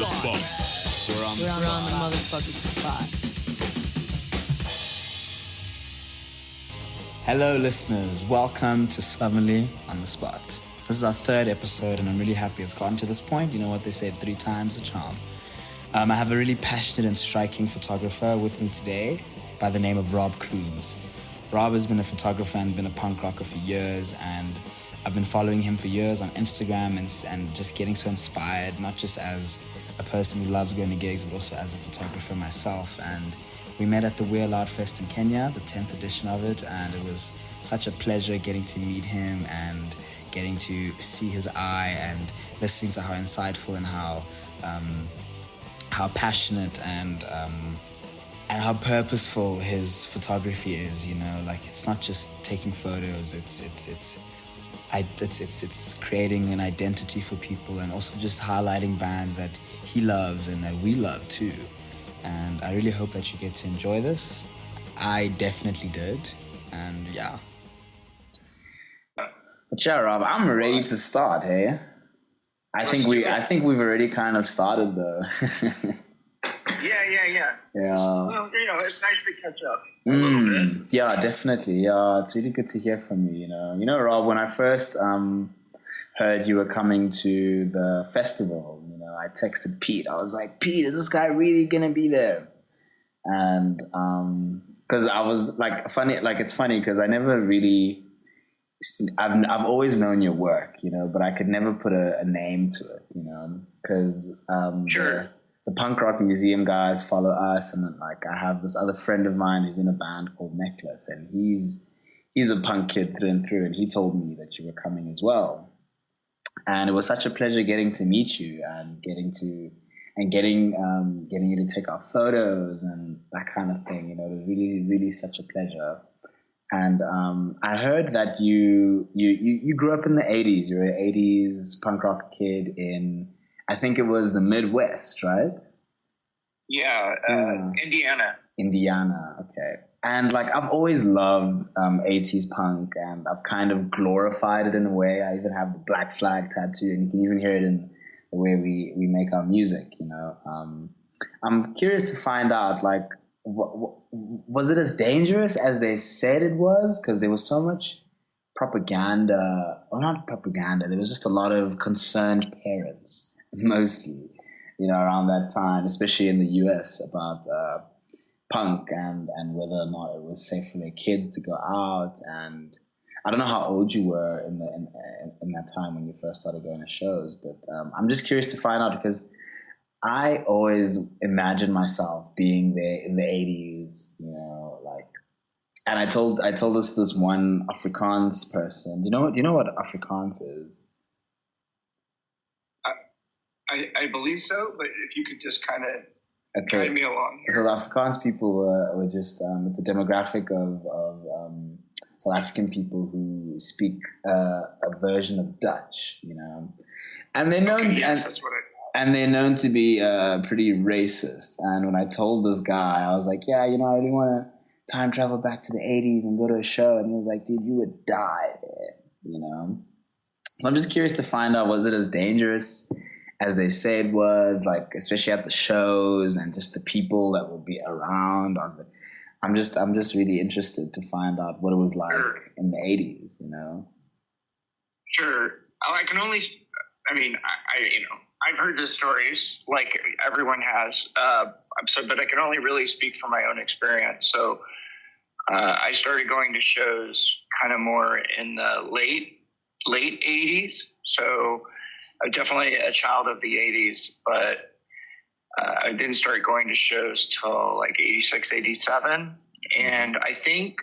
the spot. We're on the motherfucking spot. Hello, listeners. Welcome to Slovenly On The Spot. This is our third episode, and I'm really happy it's gotten to this point. You know what they say, 3 times the charm. I have a really passionate and striking photographer with me today by the name of Rob Coons. Rob has been a photographer and been a punk rocker for years, and I've been following him for years on Instagram and just getting so inspired, not just as a person who loves going to gigs, but also as a photographer myself. And we met at the We're Loud Fest in Kenya, the 10th edition of it, and it was such a pleasure getting to meet him and getting to see his eye and listening to how insightful and how passionate and how purposeful his photography is. You know, like, it's not just taking photos, it's creating an identity for people, and also just highlighting bands that he loves and that we love too. And I really hope that you get to enjoy this. I definitely did, and yeah. But yeah, Rob, I'm ready to start. Hey, I think we've already kind of started though. Yeah. Well, it's nice to catch up a little bit. Yeah, definitely. Yeah, it's really good to hear from you. You know, Rob, when I first heard you were coming to the festival, I texted Pete. I was like, Pete, is this guy really gonna be there? And because I was like, it's funny because I never really, I've always known your work, but I could never put a name to it, because sure. The punk rock museum guys follow us, and then, like, I have this other friend of mine who's in a band called Necklace, and he's a punk kid through and through, and he told me that you were coming as well. And it was such a pleasure getting to meet you and getting you to take our photos and that kind of thing. It was really, really such a pleasure. And I heard that you grew up in the 80s. You were an 80s punk rock kid in, I think it was the Midwest, right? Yeah, Indiana. Indiana, okay. And like, I've always loved 80s punk, and I've kind of glorified it in a way. I even have the Black Flag tattoo, and you can even hear it in the way we make our music, I'm curious to find out, like, was it as dangerous as they said it was? Because there was so much propaganda, or not propaganda, there was just a lot of concerned parents, mostly, around that time, especially in the US, about punk and whether or not it was safe for their kids to go out. And I don't know how old you were in that time when you first started going to shows, but I'm just curious to find out, because I always imagined myself being there in the 80s, and I told this one Afrikaans person. Do you know what Afrikaans is? I believe so, but if you could just kind of guide me along here. So the Afrikaans people were just, it's a demographic of South African people who speak a version of Dutch, and they're known, okay, yes, that's what and they're known to be pretty racist. And when I told this guy, I was like, yeah, I really want to time travel back to the 80s and go to a show. And he was like, dude, you would die there, So I'm just curious to find out, was it as dangerous as they say it was, like, especially at the shows and just the people that would be around? I'm just really interested to find out what it was like in the 80s, Sure. I can only, I've heard the stories like everyone has, but I can only really speak from my own experience. So I started going to shows kind of more in the late 80s. So I'm definitely a child of the 80s, but I didn't start going to shows till like 86, 87. And I think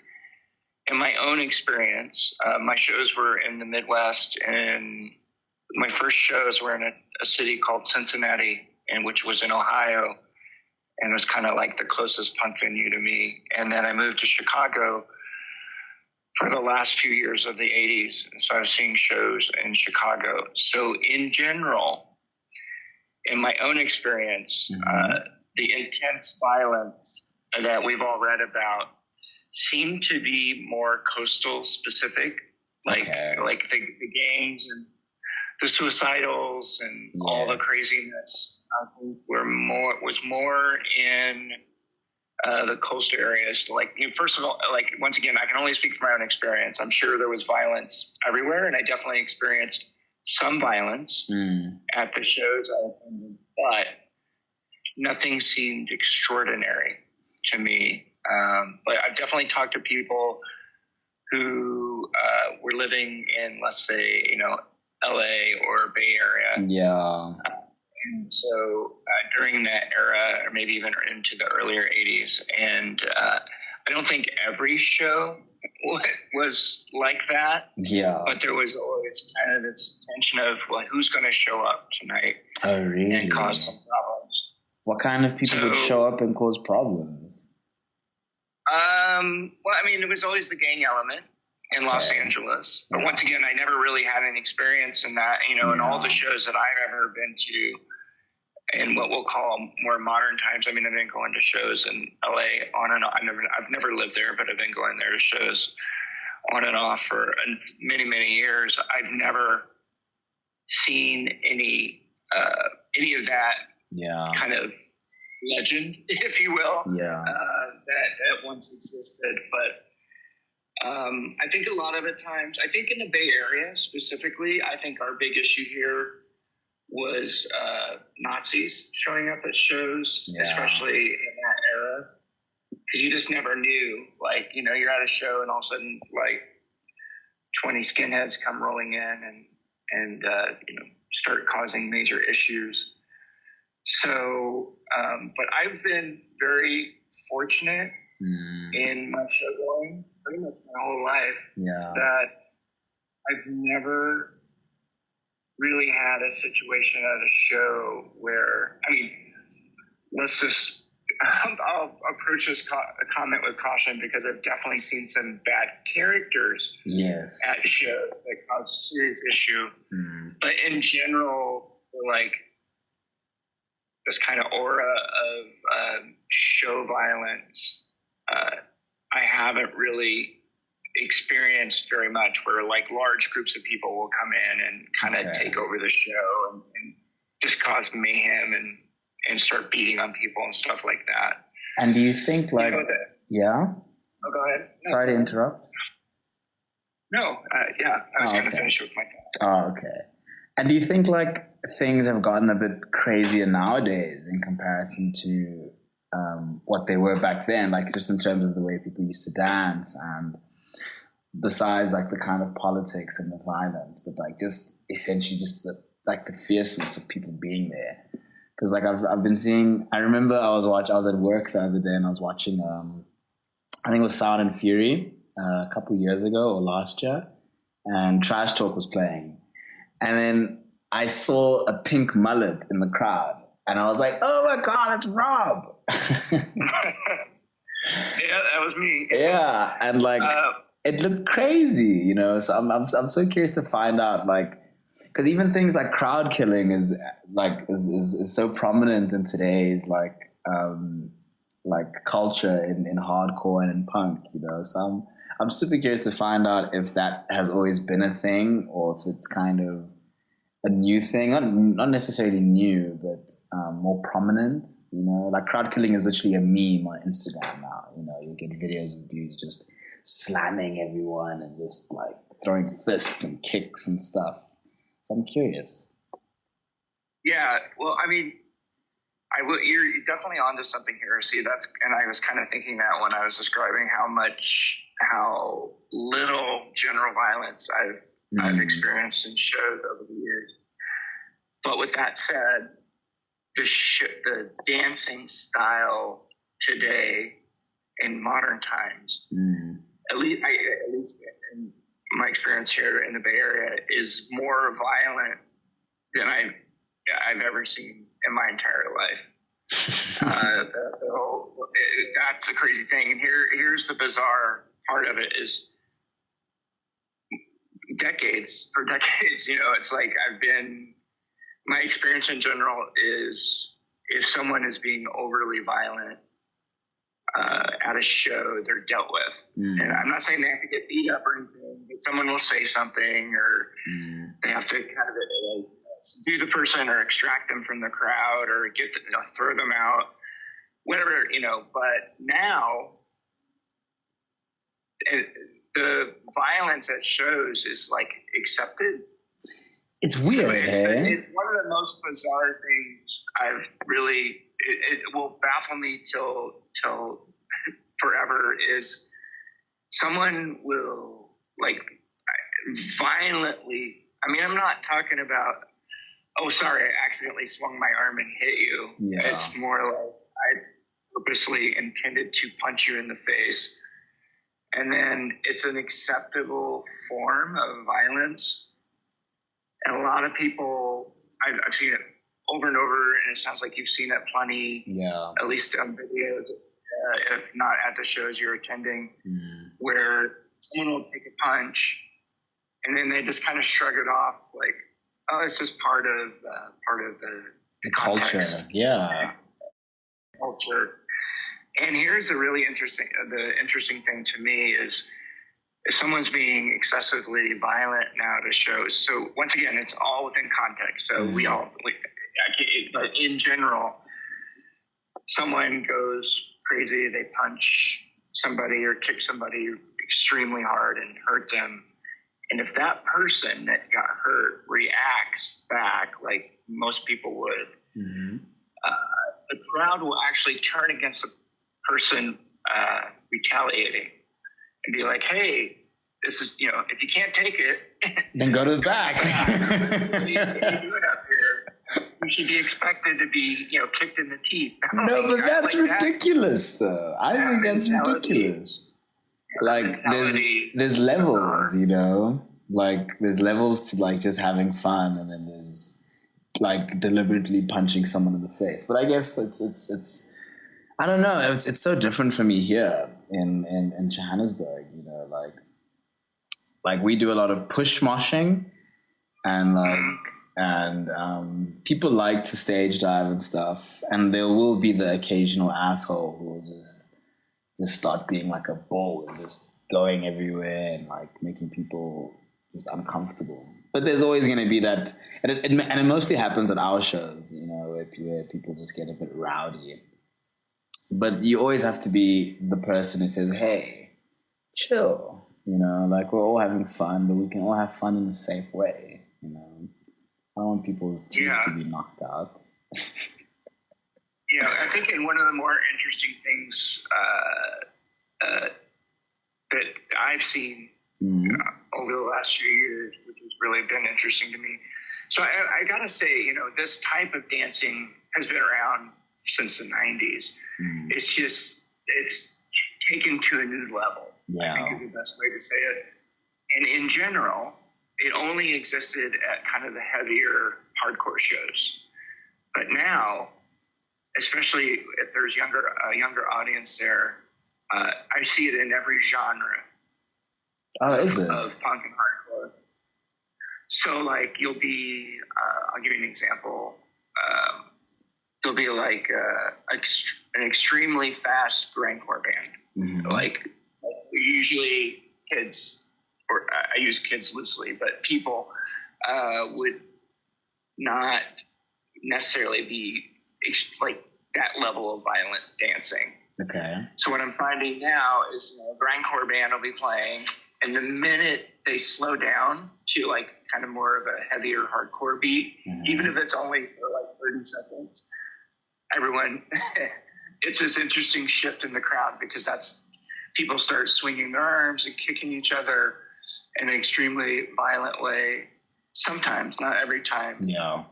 in my own experience, my shows were in the Midwest, and my first shows were in a city called Cincinnati, which was in Ohio, and was kind of like the closest punk venue to me. And then I moved to Chicago for the last few years of the 80s. And so I was seeing shows in Chicago. So in general, in my own experience, the intense violence that we've all read about seemed to be more coastal specific, like the gangs and the suicidals and all the craziness. I think was more in the coastal areas. Like, first of all, like, once again, I can only speak from my own experience. I'm sure there was violence everywhere, and I definitely experienced some violence at the shows I attended, but nothing seemed extraordinary to me. But I've definitely talked to people who were living in, let's say, LA or Bay Area. Yeah. And so during that era, or maybe even into the earlier 80s, and I don't think every show was like that. Yeah. But there was always kind of this tension of, well, who's going to show up tonight? Oh, really? And cause some problems. What kind of people would show up and cause problems? Well, I mean, it was always the gang element in Los Angeles. But once again, I never really had any experience in that, in all the shows that I've ever been to in what we'll call more modern times. I mean, I've been going to shows in LA on and off. I've never lived there, but I've been going there to shows on and off for many, many years. I've never seen any of that kind of legend, if you will, that once existed. But I think a lot of the times, I think in the Bay Area specifically, I think our big issue here was Nazis showing up at shows, especially in that era. Because you just never knew, like, you're at a show and all of a sudden, like, 20 skinheads come rolling in and start causing major issues. So, but I've been very fortunate in my show going pretty much my whole life that I've never really had a situation at a show where, I mean, I'll approach this comment with caution because I've definitely seen some bad characters at shows that cause serious issue. But in general, like, this kind of aura of show violence, I haven't really experienced very much, where like large groups of people will come in and kind of take over the show and just cause mayhem and start beating on people and stuff like that. And do you think, like, Oh, go ahead. No. Sorry to interrupt. No, I was going to finish with my thought. Oh, okay. And do you think, like, things have gotten a bit crazier nowadays in comparison to what they were back then, like, just in terms of the way people used to dance, and besides, like, the kind of politics and the violence, but, like, just essentially just the fierceness of people being there? Because, like, I've been seeing, I remember I was at work the other day and I was watching, I think it was Sound and Fury a couple of years ago or last year, and Trash Talk was playing. And then I saw a pink mullet in the crowd and I was like, oh my God, it's Rob. Yeah, that was me. Yeah. And like, it looked crazy, so I'm so curious to find out, like, because even things like crowd killing is so prominent in today's like culture in hardcore and in punk, So I'm super curious to find out if that has always been a thing or if it's kind of a new thing, not necessarily new, but more prominent. Like crowd killing is literally a meme on Instagram now. You get videos of dudes just slamming everyone and just like throwing fists and kicks and stuff. So I'm curious. Yeah, well, I mean, you're definitely onto something here. See, and I was kind of thinking that when I was describing how little general violence I've experienced in shows over the years. But with that said, the dancing style today in modern times, at least in my experience here in the Bay Area, is more violent than I've ever seen in my entire life. That's a crazy thing. And here's the bizarre part of it is for decades, it's like my experience in general is if someone is being overly violent at a show, they're dealt with. And I'm not saying they have to get beat up or anything, but someone will say something or they have to kind of subdue the person or extract them from the crowd or throw them out, whatever, but now the violence at shows is like accepted. It's weird, so hey? It's one of the most bizarre things I've really, it will baffle me till forever, is someone will like violently, I mean, I'm not talking about, oh, sorry, I accidentally swung my arm and hit you. Yeah. It's more like I purposely intended to punch you in the face. And then it's an acceptable form of violence. And a lot of people, I've seen it over and over, and it sounds like you've seen it plenty, at least on videos, if not at the shows you're attending, where someone will take a punch, and then they just kind of shrug it off, like, oh, it's just part of the culture, culture. And here's the interesting thing to me is if someone's being excessively violent now to shows. So once again, it's all within context. So but in general, someone goes crazy, they punch somebody or kick somebody extremely hard and hurt them. And if that person that got hurt reacts back like most people would, the crowd will actually turn against the person retaliating and be like, hey, this is, if you can't take it, then go to the back. What are you doing up here? You should be expected to be, kicked in the teeth. No, but that's like ridiculous, though. I think that's ridiculous. Like, there's levels, like there's levels to like just having fun, and then there's like deliberately punching someone in the face. But I guess it's I don't know. It's so different for me here in Johannesburg. Like we do a lot of push moshing, and people like to stage dive and stuff, and there will be the occasional asshole who will just start being like a bull and just going everywhere and like making people just uncomfortable. But there's always going to be that, and it mostly happens at our shows, where people just get a bit rowdy. But you always have to be the person who says, hey, chill, like we're all having fun, but we can all have fun in a safe way, I don't want people's teeth to be knocked out. I think in one of the more interesting things that I've seen over the last few years, which has really been interesting to me. So I gotta say, this type of dancing has been around since the 90s. It's taken to a new level. I think is the best way to say it. And in general, it only existed at kind of the heavier hardcore shows. But now, especially if there's a younger audience there, I see it in every genre. Of punk and hardcore. So like you'll be, I'll give you an example. There'll be like an extremely fast grindcore band. Like usually kids, or I use kids loosely, but people would not necessarily be like that level of violent dancing. Okay. So what I'm finding now is a grindcore band will be playing, and the minute they slow down to like kind of more of a heavier hardcore beat, even if it's only for like 30 seconds, everyone, it's this interesting shift in the crowd because people start swinging their arms and kicking each other in an extremely violent way. Sometimes, not every time. Yeah.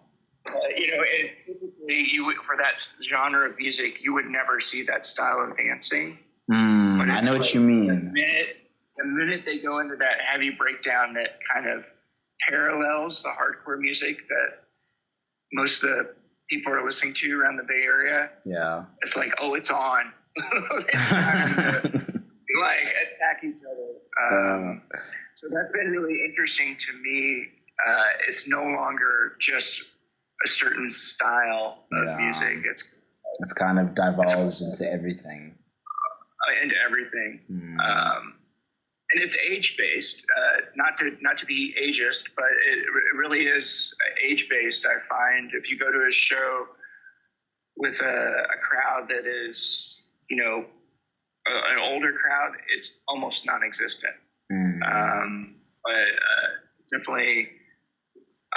Typically, for that genre of music, you would never see that style of dancing. I know what you mean. The minute they go into that heavy breakdown that kind of parallels the hardcore music that most of the people are listening to around the Bay Area, it's like, oh, it's on. It's time to like attack each other. So that's been really interesting to me. It's no longer just a certain style of music. It's kind of divulged into everything. Into everything. and it's age based. Not to be ageist, but it really is age based. I find if you go to a show with a crowd that is, an older crowd, it's almost non-existent. But definitely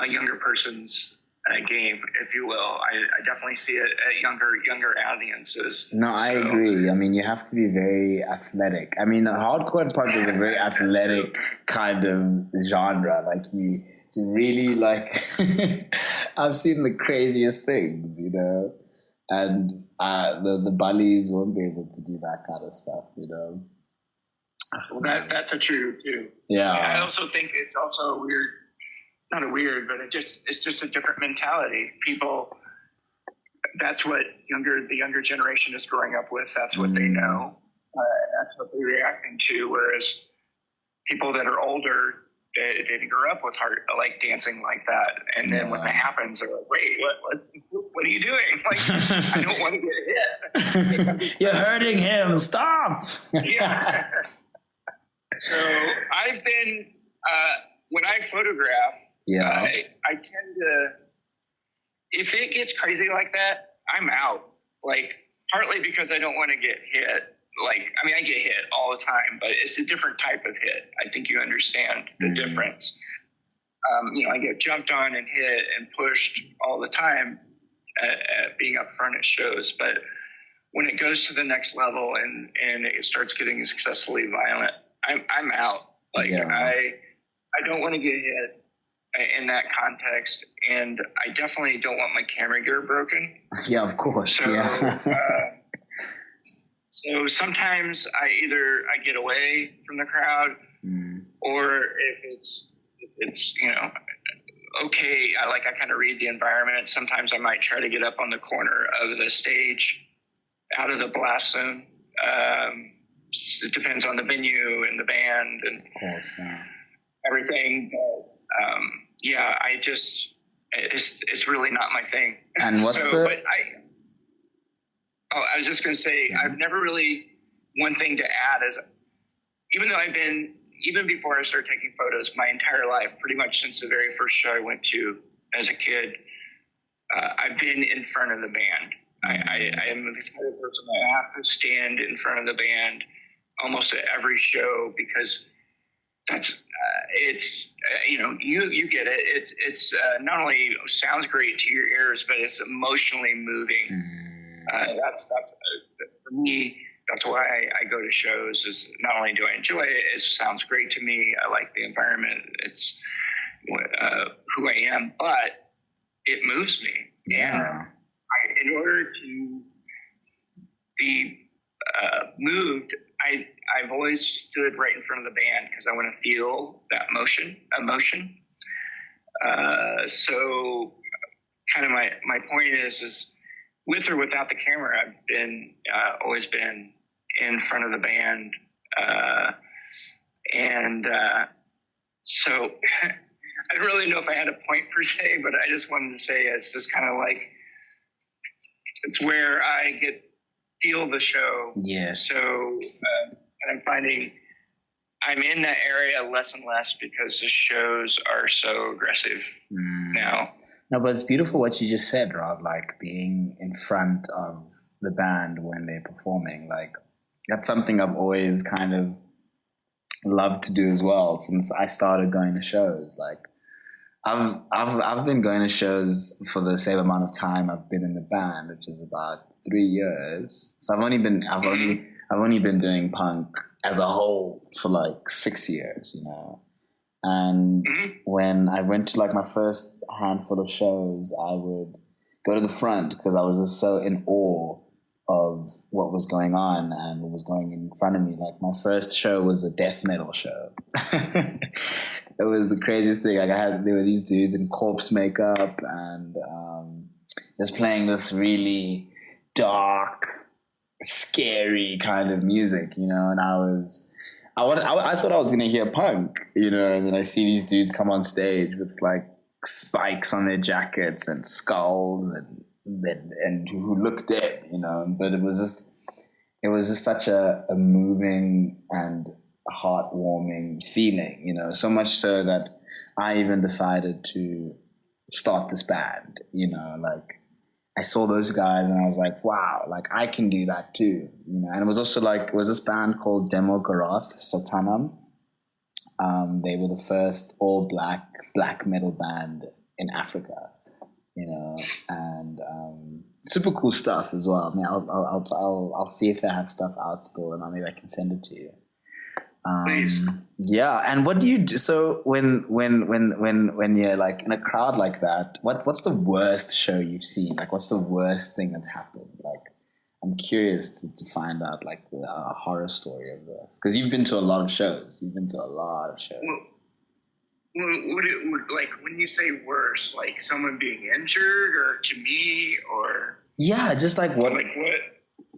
a younger person's game, if you will. I definitely see it at younger audiences. No, I agree. I mean, you have to be very athletic. I mean, hardcore and punk is a very athletic kind of genre. Like it's really like I've seen the craziest things, and the bullies won't be able to do that kind of stuff, Well, that's a true too. Yeah. I also think it's also weird. Not a weird, but it's just a different mentality. People, that's what the younger generation is growing up with. That's what they know. That's what they're reacting to. Whereas people that are older, they didn't grow up with dancing like that. And then when that happens, they're like, wait, what are you doing? Like, I don't want to get hit. You're hurting him. Stop. Yeah. So I've been, when I photograph, I tend to, if it gets crazy like that, I'm out. Like, partly because I don't want to get hit. I get hit all the time, but it's a different type of hit. I think you understand the difference. I get jumped on and hit and pushed all the time at being up front at shows. But when it goes to the next level and it starts getting successfully violent, I'm out. I don't want to get hit in that context, and I definitely don't want my camera gear broken. Yeah, of course. So, so sometimes I get away from the crowd, or if it's okay, I kind of read the environment. Sometimes I might try to get up on the corner of the stage, out of the blast zone. It depends on the venue and the band and everything. But, it's really not my thing. And what's I was just going to say, I've never really, one thing to add is, even before I started taking photos, my entire life, pretty much since the very first show I went to as a kid, I've been in front of the band. I am the kind of person that I have to stand in front of the band almost at every show, because that's you get it. It's not only sounds great to your ears, but it's emotionally moving. That's for me. That's why I go to shows. Is not only do I enjoy it, it sounds great to me. I like the environment. It's who I am, but it moves me. Yeah. And in order to be moved, I've always stood right in front of the band because I want to feel that emotion. So kind of my point is with or without the camera, I've been always been in front of the band. So I don't really know if I had a point per se, but I just wanted to say it's just kind of like, it's where I feel the show. Yeah. So, and I'm finding I'm in that area less and less because the shows are so aggressive now. No, but it's beautiful what you just said, Rob, like being in front of the band when they're performing. Like, that's something I've always kind of loved to do as well since I started going to shows. Like, I've been going to shows for the same amount of time I've been in the band, which is about 3 years. So I've only been doing punk as a whole for like 6 years, And when I went to like my first handful of shows, I would go to the front because I was just so in awe of what was going on and what was going in front of me. Like, my first show was a death metal show. It was the craziest thing. Like, there were these dudes in corpse makeup and just playing this really dark, scary kind of music, and I thought I was going to hear punk, and then I see these dudes come on stage with like spikes on their jackets and skulls and who look dead, but it was just such a moving and heartwarming feeling, you know, so much so that I even decided to start this band, you know, like I saw those guys and I was like, wow, like I can do that too, you know. And it was also like, it was this band called Demo Garath Satanam. They were the first all black metal band in Africa, you know, and super cool stuff as well. I mean, I'll see if they have stuff out still, and maybe I can send it to you. Yeah. And what do you do? So when you're like in a crowd like that, what's the worst show you've seen? Like, what's the worst thing that's happened? Like, I'm curious to find out like the horror story of this, because you've been to a lot of shows. Like when you say worse, like someone being injured, or to me, or yeah, just like what,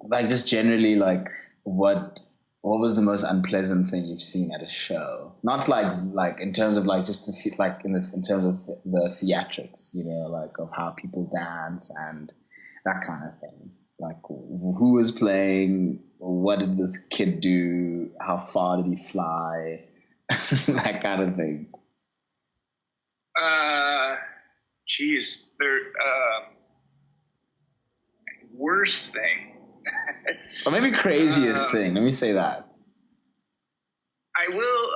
like just generally like what was the most unpleasant thing you've seen at a show? Not like in terms of like just in terms of the theatrics, you know, like of how people dance and that kind of thing. Like who was playing? What did this kid do? How far did he fly? That kind of thing. Geez, worst thing. Or maybe craziest thing. Let me say that. I will.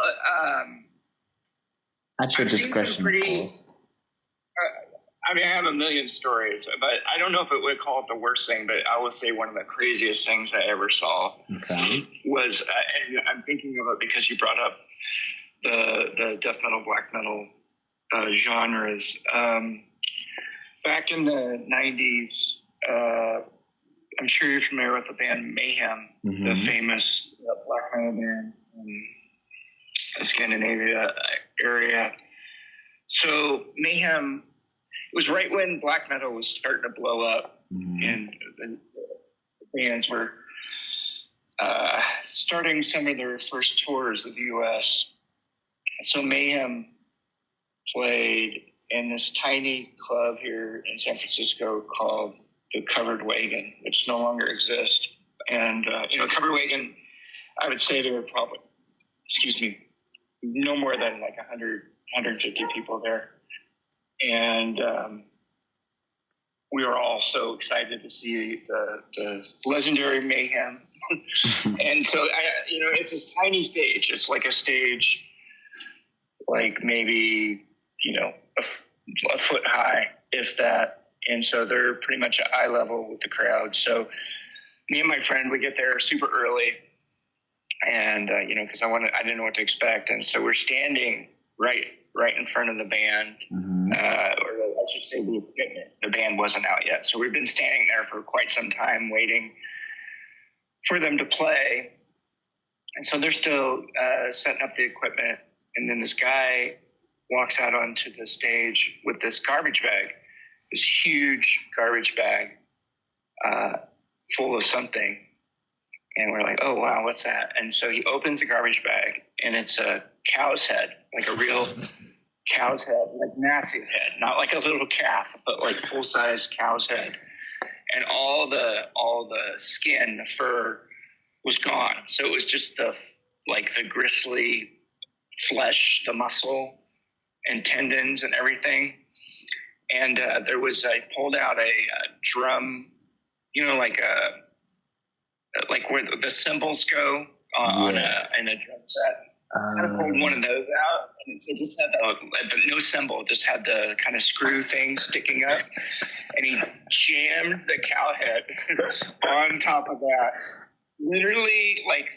At your discretion, of course. I mean, I have a million stories, but I don't know if it would call it the worst thing, but I will say one of the craziest things I ever saw was, and I'm thinking of it because you brought up the death metal, black metal genres. Back in the 90s, I'm sure you're familiar with the band Mayhem, the famous black metal band in the Scandinavia area. So Mayhem, it was right when black metal was starting to blow up, and the bands were starting some of their first tours of the U.S. So Mayhem played in this tiny club here in San Francisco called the Covered Wagon, which no longer exists. And, Covered Wagon, I would say there were probably, no more than like 100, 150 people there. And we were all so excited to see the legendary Mayhem. And so, it's this tiny stage. It's like a stage, like maybe, a foot high, if that. And so they're pretty much at eye level with the crowd. So me and my friend, we get there super early, and because I didn't know what to expect, and so we're standing right in front of the band, or I should say the equipment. The band wasn't out yet, so we've been standing there for quite some time waiting for them to play. And so they're still setting up the equipment, and then this guy walks out onto the stage with this garbage bag, this huge garbage bag full of something. And we're like, oh, wow, what's that? And so he opens the garbage bag, and it's a cow's head, like a real cow's head, like massive head, not like a little calf, but like full-size cow's head. And all the skin, the fur was gone. So it was just the gristly flesh, the muscle and tendons and everything. And I pulled out a drum, like where the cymbals go in a drum set. I pulled one of those out, and it just had no cymbal, just had the kind of screw thing sticking up. And he jammed the cow head on top of that, literally like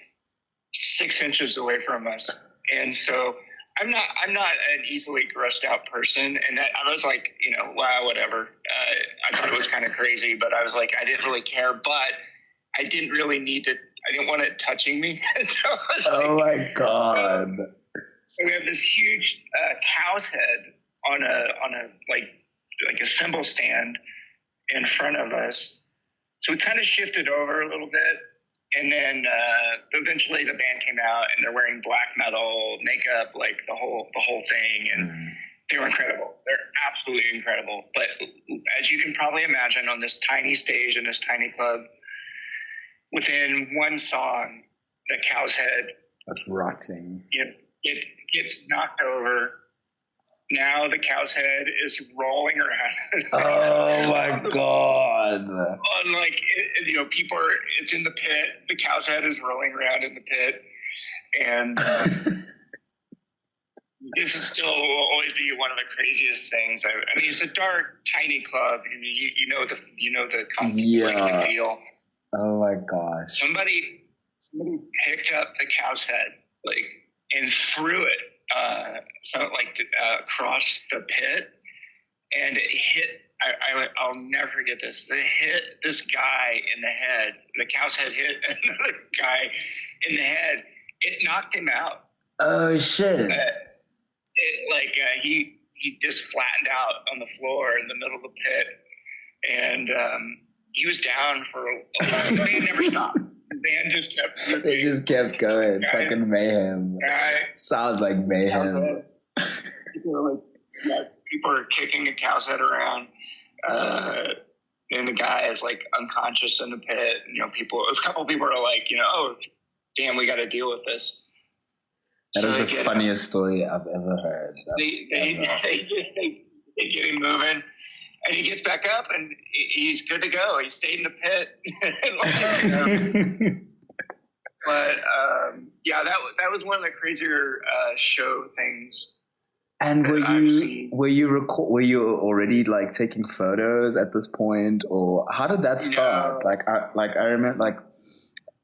6 inches away from us. And so I'm not an easily grossed out person, and I was like, wow, whatever. I thought it was kind of crazy, but I was like, I didn't really care, but I didn't really need to. I didn't want it touching me. So my God! So we have this huge cow's head on a like a cymbal stand in front of us. So we kind of shifted over a little bit. And then eventually the band came out, and they're wearing black metal makeup, like the whole thing, and they were incredible. They're absolutely incredible. But as you can probably imagine, on this tiny stage in this tiny club, within one song, the cow's head That's rotting. It gets knocked over. Now the cow's head is rolling around. Oh my God. On people are, it's in the pit. The cow's head is rolling around in the pit. And this is still will always be one of the craziest things. I mean, it's a dark, tiny club. I mean, you know the Yeah. the feel. Oh my gosh. Somebody picked up the cow's head, and threw it, across the pit, and it hit. I'll never forget this. It hit this guy in the head. The cow's head hit another guy in the head. It knocked him out. Oh shit. He just flattened out on the floor in the middle of the pit, and he was down for a long. The band never stopped. The band just kept. They just kept going. Fucking mayhem. Sounds like mayhem. People are kicking a cow's head around, and the guy is unconscious in the pit. A couple people are oh, damn, we got to deal with this. That is the funniest story I've ever heard. They get him moving, and he gets back up, and he's good to go. He stayed in the pit. But that was one of the crazier show things. And were you already taking photos at this point, or how did that start? No. I remember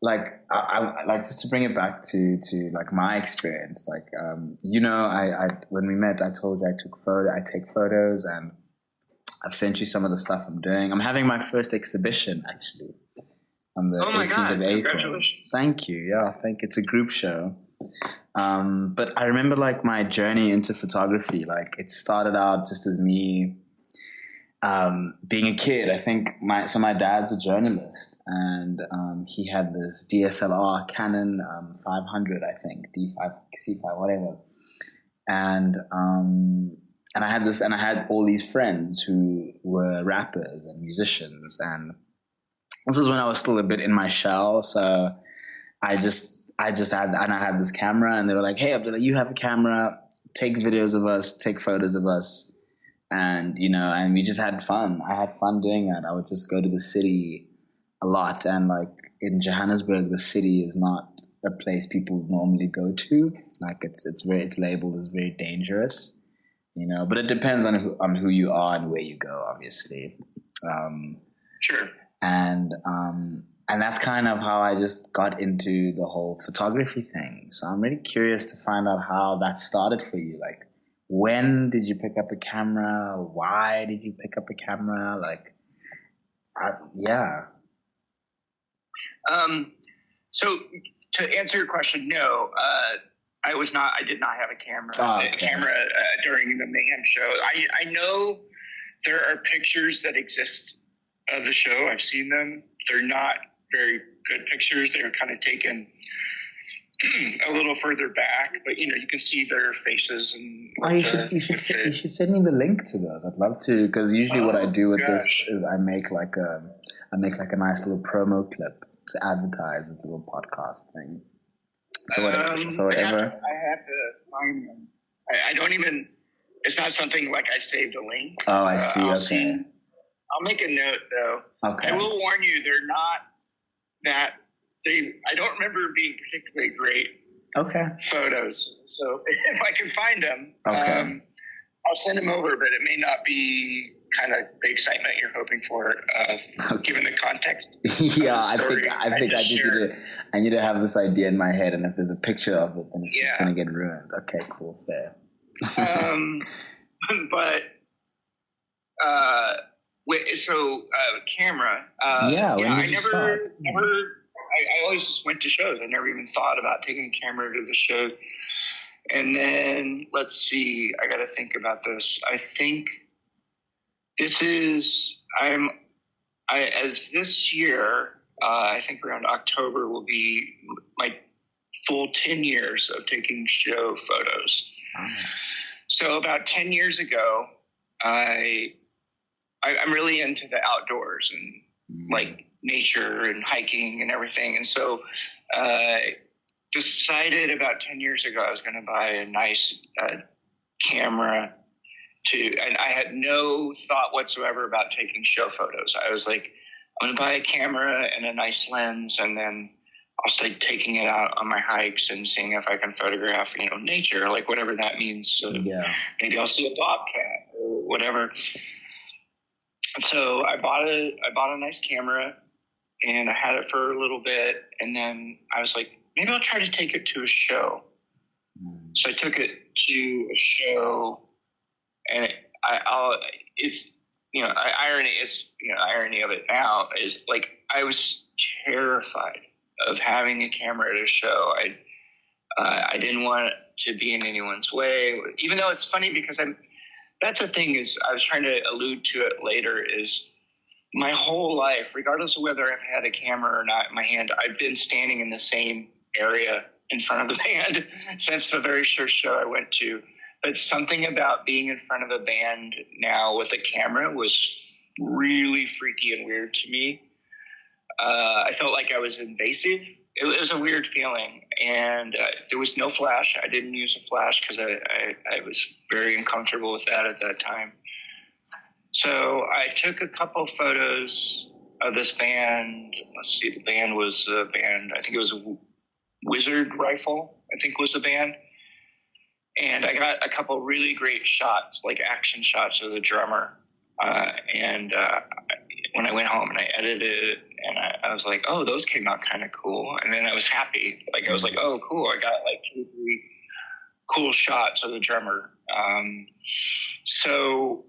I just to bring it back to my experience. I when we met, I told you I take photos, and I've sent you some of the stuff I'm doing. I'm having my first exhibition actually on the 18th of April. Congratulations. Thank you. Yeah, it's a group show. But I remember my journey into photography. It started out just as me being a kid. I think my dad's a journalist, and he had this DSLR Canon 500, I think, D5, C5, whatever. And I had all these friends who were rappers and musicians, and this was when I was still a bit in my shell. So I had this camera, and they were like, "Hey, Abdullah, you have a camera. Take videos of us, take photos of us." And, and we just had fun. I had fun doing that. I would just go to the city a lot. And in Johannesburg, the city is not a place people normally go to. It's labeled as very dangerous, but it depends on who you are and where you go, obviously. Sure. And that's kind of how I just got into the whole photography thing. So I'm really curious to find out how that started for you. When did you pick up a camera? Why did you pick up a camera? Yeah. So to answer your question, no, I did not have a camera. During the Mayhem show. I know there are pictures that exist of the show. I've seen them. They're not very good pictures. They were kind of taken a little further back, but you can see their faces. And you should send me the link to those. I'd love to, because usually what I do with this is I make a nice little promo clip to advertise this little podcast thing. So whatever. I have to find them. I don't even. It's not something I saved a link. Oh, I see. Okay. I'll make a note though. Okay. I will warn you, they're not that. I don't remember being particularly great photos. So if I can find them, I'll send them over, but it may not be kind of the excitement you're hoping for, given the context. Yeah, I think I need to have this idea in my head, and if there's a picture of it, then it's just going to get ruined. Okay, cool, fair. But camera. I always just went to shows. I never even thought about taking a camera to the show. And then, let's see, I got to think about this. I think this year, I think around October will be my full 10 years of taking show photos. So about 10 years ago, I'm really into the outdoors and nature and hiking and everything. And so decided about 10 years ago I was going to buy a nice camera and I had no thought whatsoever about taking show photos. I was like, I'm going to buy a camera and a nice lens, and then I'll start taking it out on my hikes and seeing if I can photograph, nature, like whatever that means. So maybe I'll see a bobcat or whatever. And so I bought a nice camera, and I had it for a little bit, and then I was like, maybe I'll try to take it to a show. So I took it to a show, and irony of it now is like I was terrified of having a camera at a show. I didn't want it to be in anyone's way, even though it's funny because that's the thing is I was trying to allude to it later is my whole life, regardless of whether I've had a camera or not in my hand, I've been standing in the same area in front of the band since the very first show I went to. But something about being in front of a band now with a camera was really freaky and weird to me. I felt like I was invasive. It was a weird feeling. And there was no flash. I didn't use a flash because I was very uncomfortable with that at that time. So I took a couple photos of this band. Let's see, the band was a band, I think it was a Wizard Rifle, I think was the band. And I got a couple really great shots, like action shots of the drummer. When I went home and I edited it, and I was like, oh, those came out kind of cool. And then I was happy. Like, I was like, oh, cool. I got like 2 or 3 cool shots of the drummer. So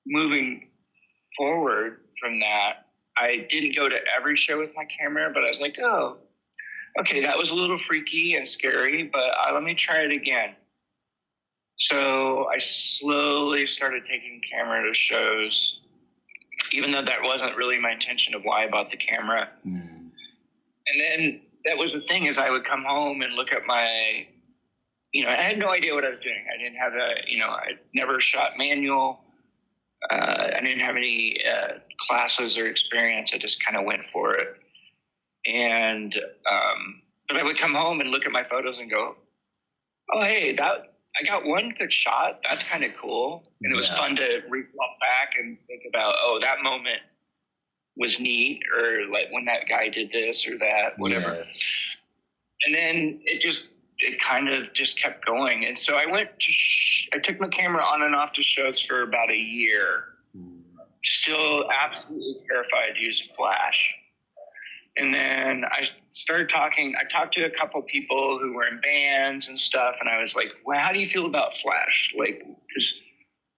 moving forward from that, I didn't go to every show with my camera, but I was like, oh, okay, that was a little freaky and scary, but let me try it again. So I slowly started taking camera to shows, even though that wasn't really my intention of why I bought the camera. And then that was the thing is I would come home and look at my, I had no idea what I was doing. I didn't have I'd never shot manual. I didn't have any classes or experience. I just kind of went for it. And, but I would come home and look at my photos and go, oh, hey, I got one good shot. That's kind of cool. And it was fun to reflect back and think about, oh, that moment was neat, or like when that guy did this or that, whatever. Yeah. And then it kind of just kept going. And so I I took my camera on and off to shows for about a year. Still absolutely terrified to use a flash. And then I talked to a couple people who were in bands and stuff, and I was like, well, how do you feel about flash? Like, because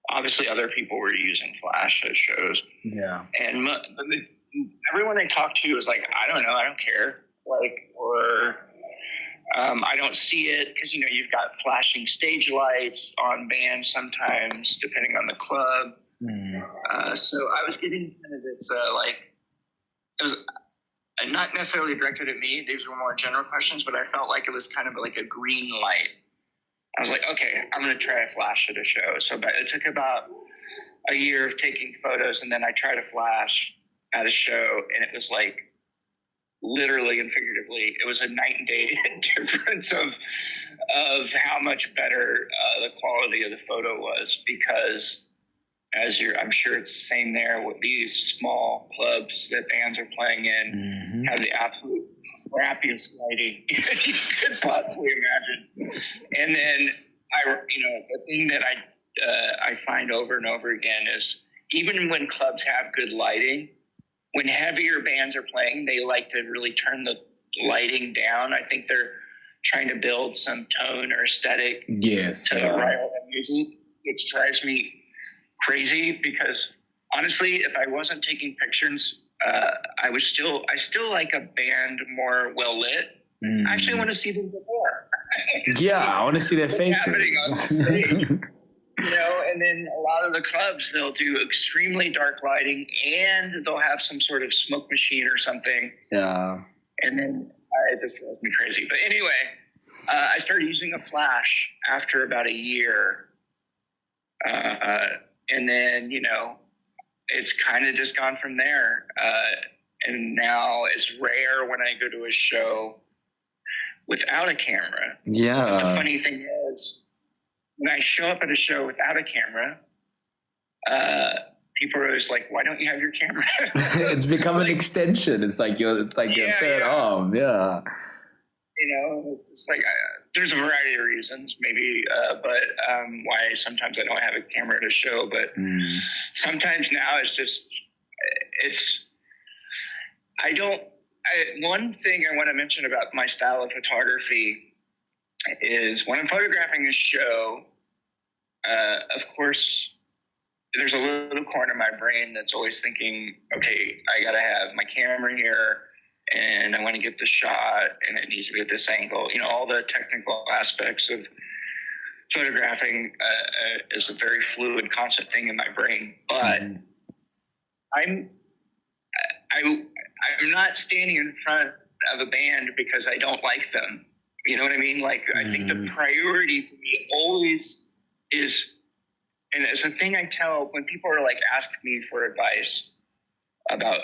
obviously other people were using flash at shows. Yeah. And everyone I talked to was like, I don't know, I don't care. Like, or I don't see it, because, you've got flashing stage lights on bands sometimes, depending on the club. So I was getting kind of this, it was not necessarily directed at me. These were more general questions, but I felt like it was kind of like a green light. I was like, okay, I'm going to try a flash at a show. So it took about a year of taking photos, and then I tried a flash at a show, and it was like literally and figuratively, it was a night and day difference of how much better the quality of the photo was, because I'm sure it's the same there with these small clubs that bands are playing in, have the absolute crappiest lighting you could possibly imagine. And then the thing that I find over and over again is even when clubs have good lighting, when heavier bands are playing, they like to really turn the lighting down. I think they're trying to build some tone or aesthetic to rival the music, which drives me crazy, because honestly, if I wasn't taking pictures, I still like a band more well lit. I actually want to see them before. I want to see their faces. Happening on the stage. And then a lot of the clubs, they'll do extremely dark lighting, and they'll have some sort of smoke machine or something. Yeah. And then it just drives me crazy. But anyway, I started using a flash after about a year. And then, it's kind of just gone from there. And now it's rare when I go to a show without a camera. Yeah. But the funny thing is, when I show up at a show without a camera, people are always like, "Why don't you have your camera?" It's become an extension. It's like your third arm. Yeah. It's just like there's a variety of reasons, maybe, but why sometimes I don't have a camera to show. But sometimes now one thing I want to mention about my style of photography is when I'm photographing a show, of course, there's a little corner of my brain that's always thinking, okay, I got to have my camera here and I want to get the shot and it needs to be at this angle. All the technical aspects of photographing is a very fluid, constant thing in my brain. But I'm not standing in front of a band because I don't like them. You know what I mean? Like, I think the priority for me always is, and it's a thing I tell when people are like asking me for advice about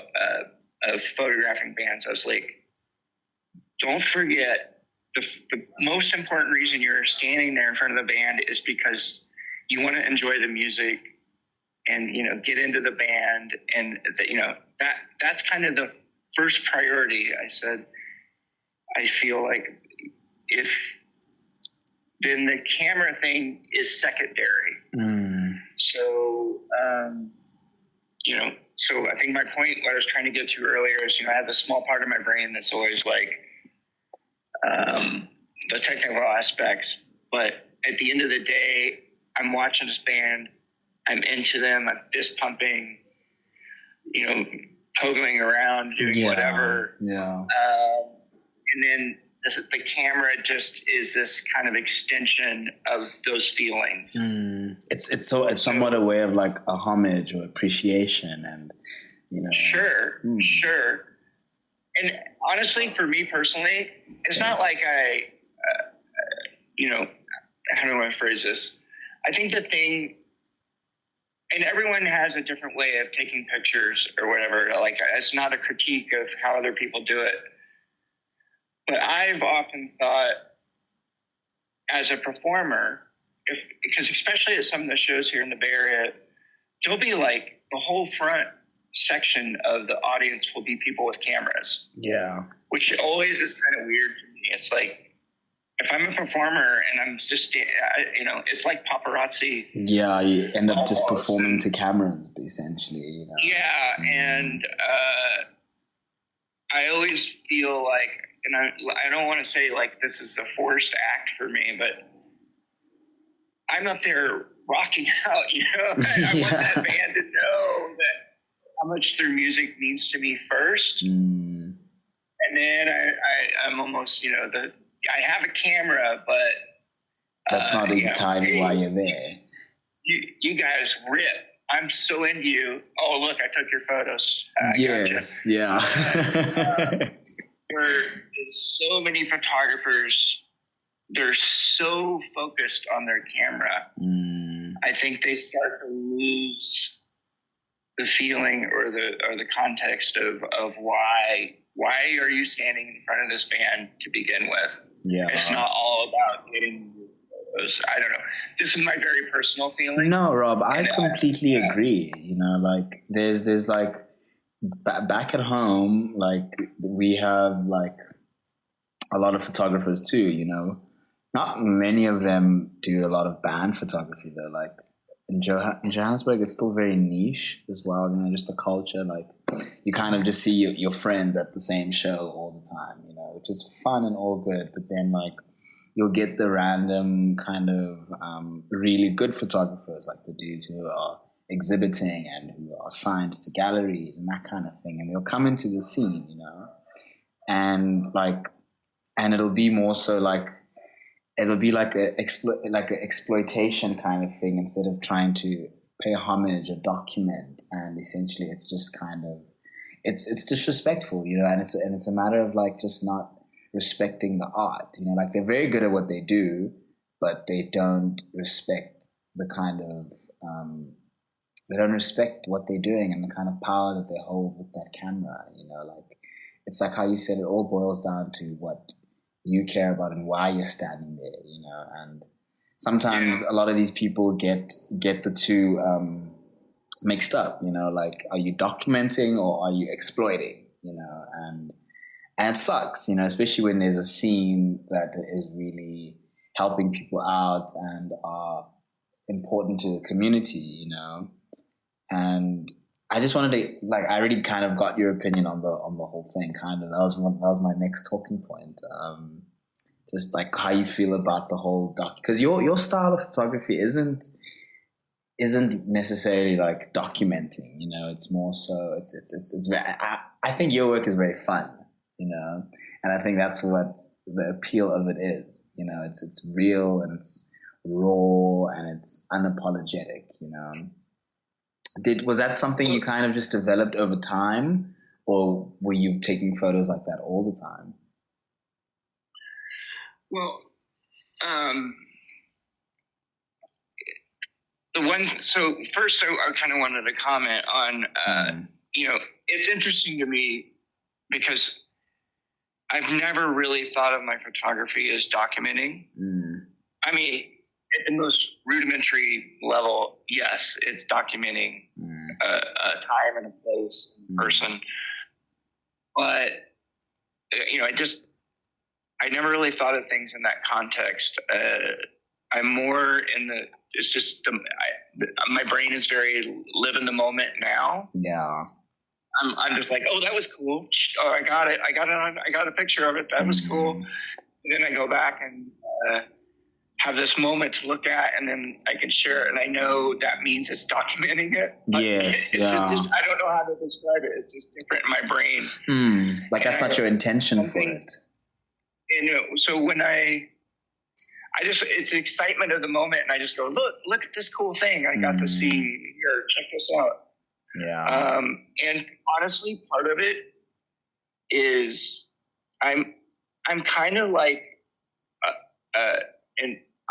photographing bands. I was like, don't forget the most important reason you're standing there in front of the band is because you want to enjoy the music and, get into the band. And, that's kind of the first priority. I said, I feel like then the camera thing is secondary. So, so I think my point, what I was trying to get to earlier is, I have a small part of my brain that's always like the technical aspects. But at the end of the day, I'm watching this band. I'm into them. I'm fist pumping, pogoing around, doing whatever. Yeah. And then the camera just is this kind of extension of those feelings. It's somewhat a way of like a homage or appreciation, and Sure. And honestly, for me personally, it's not like how do I phrase this? I think the thing, and everyone has a different way of taking pictures or whatever. Like, it's not a critique of how other people do it. But I've often thought, as a performer, because especially at some of the shows here in the Bay Area, there'll be like the whole front section of the audience will be people with cameras. Yeah. Which always is kind of weird to me. It's like, if I'm a performer and I'm just, it's like paparazzi. Yeah, you end up just performing to cameras, essentially. Yeah, and I always feel like, and I don't want to say like this is a forced act for me, but I'm up there rocking out, I want that band to know that how much their music means to me first. And then I'm almost, I have a camera, but that's not entirely why you're there. You guys rip. I'm so into you. Oh, look, I took your photos. Yes, gotcha. Yeah. There's so many photographers. They're so focused on their camera. I think they start to lose the feeling or the context of why are you standing in front of this band to begin with? Yeah. It's not all about getting photos. I don't know. This is my very personal feeling. No, Rob, I completely agree. Like there's like back at home, like we have like a lot of photographers too, Not many of them do a lot of band photography though. Like in Johannesburg, it's still very niche as well, just the culture. Like you kind of just see your friends at the same show all the time, which is fun and all good. But then like you'll get the random kind of really good photographers, like the dudes who are exhibiting and who are signed to galleries and that kind of thing. And they'll come into the scene, and it'll be more so like, it'll be like an exploitation kind of thing instead of trying to pay homage or document. And essentially it's just kind of, it's disrespectful, and it's a matter of like just not respecting the art, like they're very good at what they do, but they don't respect the kind of, they don't respect what they're doing and the kind of power that they hold with that camera, like, it's like how you said, it all boils down to what you care about and why you're standing there, you know. And sometimes a lot of these people get the two mixed up, you know, like, are you documenting or are you exploiting, you know? And it sucks, you know, especially when there's a scene that is really helping people out and are important to the community, you know. And I just wanted to, like, I already kind of got your opinion on the whole thing. Kind of, that was my next talking point. Just like how you feel about the whole doc, because your style of photography isn't necessarily like documenting. You know, it's more so it's very. I think your work is very fun. You know, and I think that's what the appeal of it is. You know, it's real and it's raw and it's unapologetic. You know. Was that something you kind of just developed over time, or were you taking photos like that all the time? Well, first I kind of wanted to comment on, you know, it's interesting to me because I've never really thought of my photography as documenting. I mean, at the most rudimentary level, yes, it's documenting a time and a place and a person. But, you know, I never really thought of things in that context. I'm more in my brain is very live in the moment now. Yeah. I'm just like, oh, that was cool. Oh, I got it. I got a picture of it. That was cool. And then I go back and have this moment to look at, and then I can share it, and I know that means it's documenting it. Yes, I don't know how to describe it. It's just different in my brain. Like that's not your intention for it. You know, so when it's excitement of the moment, and I just go, look at this cool thing I got to see here. Check this out. Yeah. And honestly, part of it is I'm kind of like a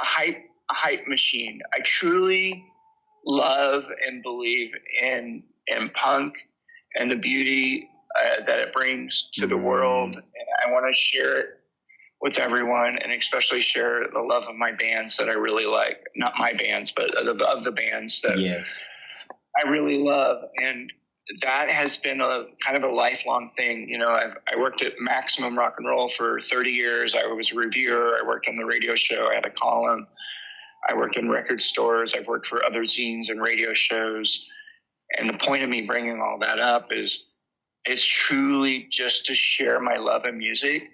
hype machine. I truly love and believe in punk and the beauty that it brings to the world, and I want to share it with everyone, and especially share the love of my bands that I really like. Not my bands, but of the bands that I really love. And that has been a kind of a lifelong thing. You know, I worked at Maximum Rock and Roll for 30 years. I was a reviewer. I worked on the radio show. I had a column. I worked in record stores. I've worked for other zines and radio shows. And the point of me bringing all that up is truly just to share my love of music.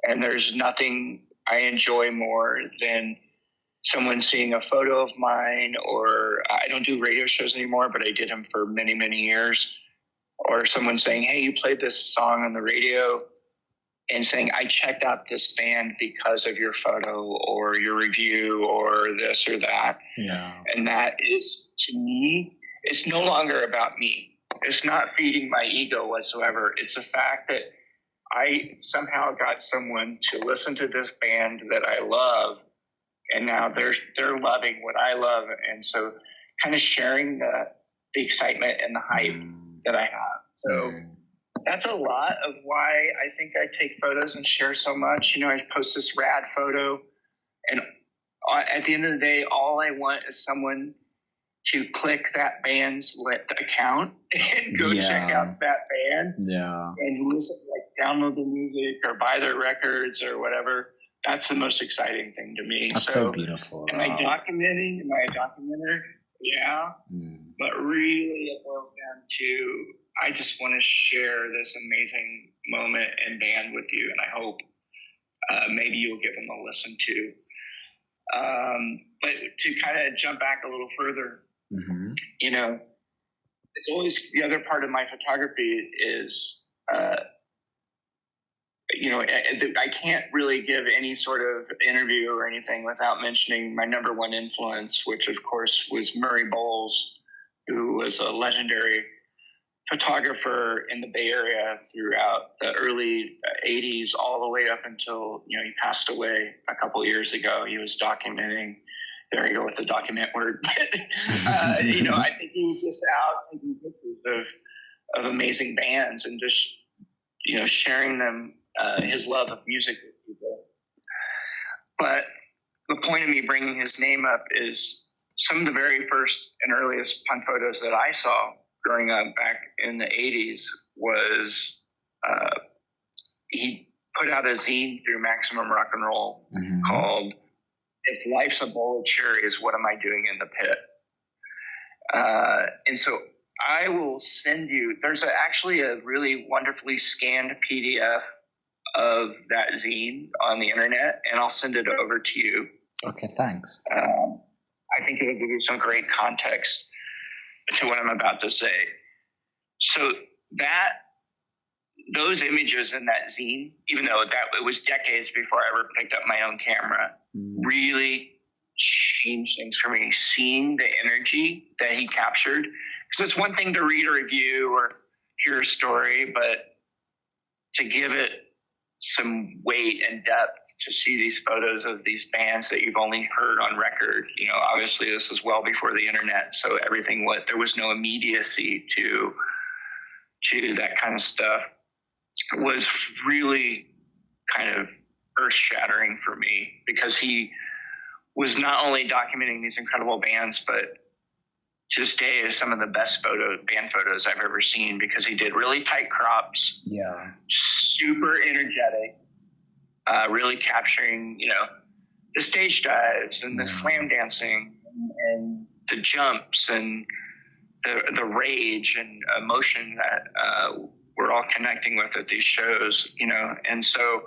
And there's nothing I enjoy more than someone seeing a photo of mine, or I don't do radio shows anymore, but I did them for many, many years. Or someone saying, hey, you played this song on the radio, and saying, I checked out this band because of your photo or your review or this or that. Yeah. And that is, to me, it's no longer about me. It's not feeding my ego whatsoever. It's a fact that I somehow got someone to listen to this band that I love, and now they're loving what I love. And so kind of sharing the excitement and the hype that I have. So that's a lot of why I think I take photos and share so much. You know, I post this rad photo, and at the end of the day, all I want is someone to click that band's account and go check out that band and listen, like download the music or buy their records or whatever. That's the most exciting thing to me. That's so beautiful. Am I documenting? Am I a documenter? Yeah. But really it boils down to, I just want to share this amazing moment and band with you. And I hope maybe you'll give them a listen too. But to kind of jump back a little further, you know, it's always the other part of my photography is, you know, I can't really give any sort of interview or anything without mentioning my number one influence, which of course was Murray Bowles, who was a legendary photographer in the Bay Area throughout the early 80s, all the way up until, you know, he passed away a couple of years ago. He was documenting. There you go with the document word. You know, I think he was just out taking pictures of amazing bands and just, you know, sharing them, his love of music with people. But the point of me bringing his name up is some of the very first and earliest punk photos that I saw growing up back in the 80s was he put out a zine through Maximum Rock and Roll called "If Life's a Bowl of Cherries, What Am I Doing in the Pit?" And so I will send you, there's actually a really wonderfully scanned PDF of that zine on the internet, and I'll send it over to you. Okay, thanks. I think it will give you some great context to what I'm about to say. So those images in that zine, even though it was decades before I ever picked up my own camera, really changed things for me. Seeing the energy that he captured, because it's one thing to read a review or hear a story, but to give it some weight and depth, to see these photos of these bands that you've only heard on record. You know, obviously this is well before the internet, so there was no immediacy to that kind of stuff, was really kind of earth-shattering for me, because he was not only documenting these incredible bands, but to this day is some of the best band photos I've ever seen, because he did really tight crops, super energetic, really capturing, you know, the stage dives and the slam dancing and the jumps and the rage and emotion that we're all connecting with at these shows, you know. And so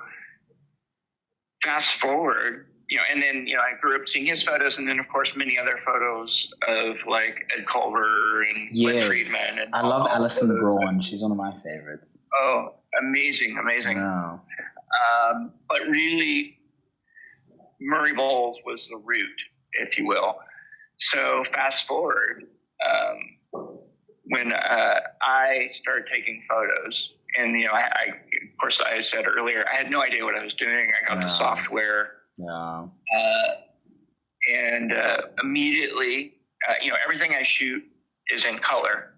fast forward, you know, and then, you know, I grew up seeing his photos, and then of course many other photos of like Ed Culver and Lynn Friedman. And I love Alison Braun. She's one of my favorites. Oh, amazing. Wow. But really, Murray Bowles was the root, if you will. So fast forward, when I started taking photos, and, you know, I of course, I said earlier, I had no idea what I was doing. I got the software. And immediately, you know, everything I shoot is in color.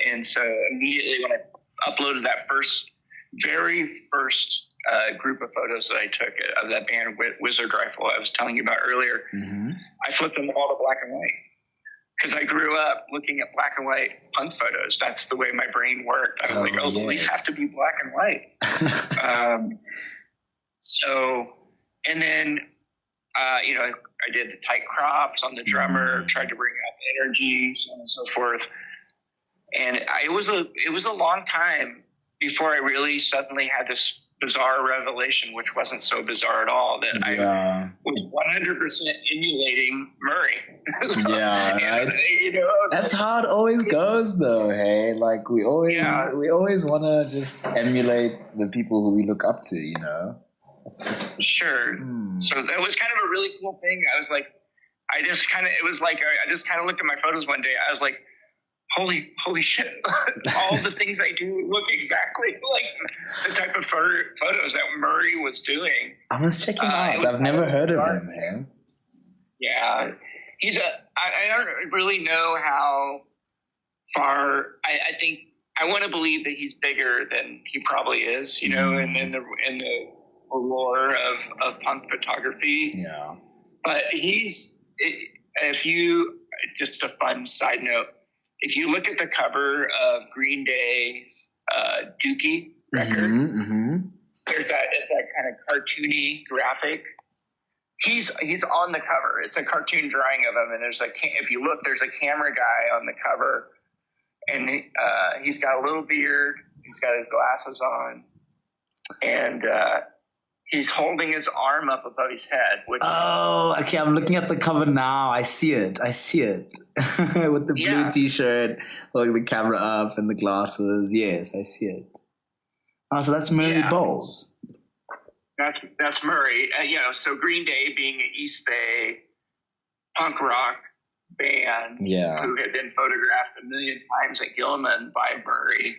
And so immediately when I uploaded that very first group of photos that I took of that band Wizard Rifle I was telling you about earlier, I flipped them all to black and white, because I grew up looking at black and white punk photos. That's the way my brain worked. I was these have to be black and white. And then, you know, I did the tight crops on the drummer, tried to bring out the energy, so on and so forth. And it was a long time before I really suddenly had this bizarre revelation, which wasn't so bizarre at all, that I was 100% emulating Murray. Right? You know, that's how it always goes, though. Hey, like we always want to just emulate the people who we look up to. You know. Sure. So that was kind of a really cool thing. I was like, I just kind of looked at my photos one day. I was like, holy shit. All the things I do look exactly like the type of photos that Murray was doing. I must check him out. I've never heard of him, man. Yeah. I don't really know how far, I think, I want to believe that he's bigger than he probably is, you know, and in the allure of punk photography. Yeah. But just a fun side note, if you look at the cover of Green Day's Dookie record, there's that kind of cartoony graphic. He's on the cover. It's a cartoon drawing of him, and if you look, there's a camera guy on the cover, and he's got a little beard. He's got his glasses on, and he's holding his arm up above his head. Okay. I'm looking at the cover now. I see it. With the blue T-shirt, holding the camera up and the glasses. Yes, I see it. Oh, so that's Murray Bowles. That's Murray. You know, so Green Day being an East Bay punk rock band who had been photographed a million times at Gilman by Murray.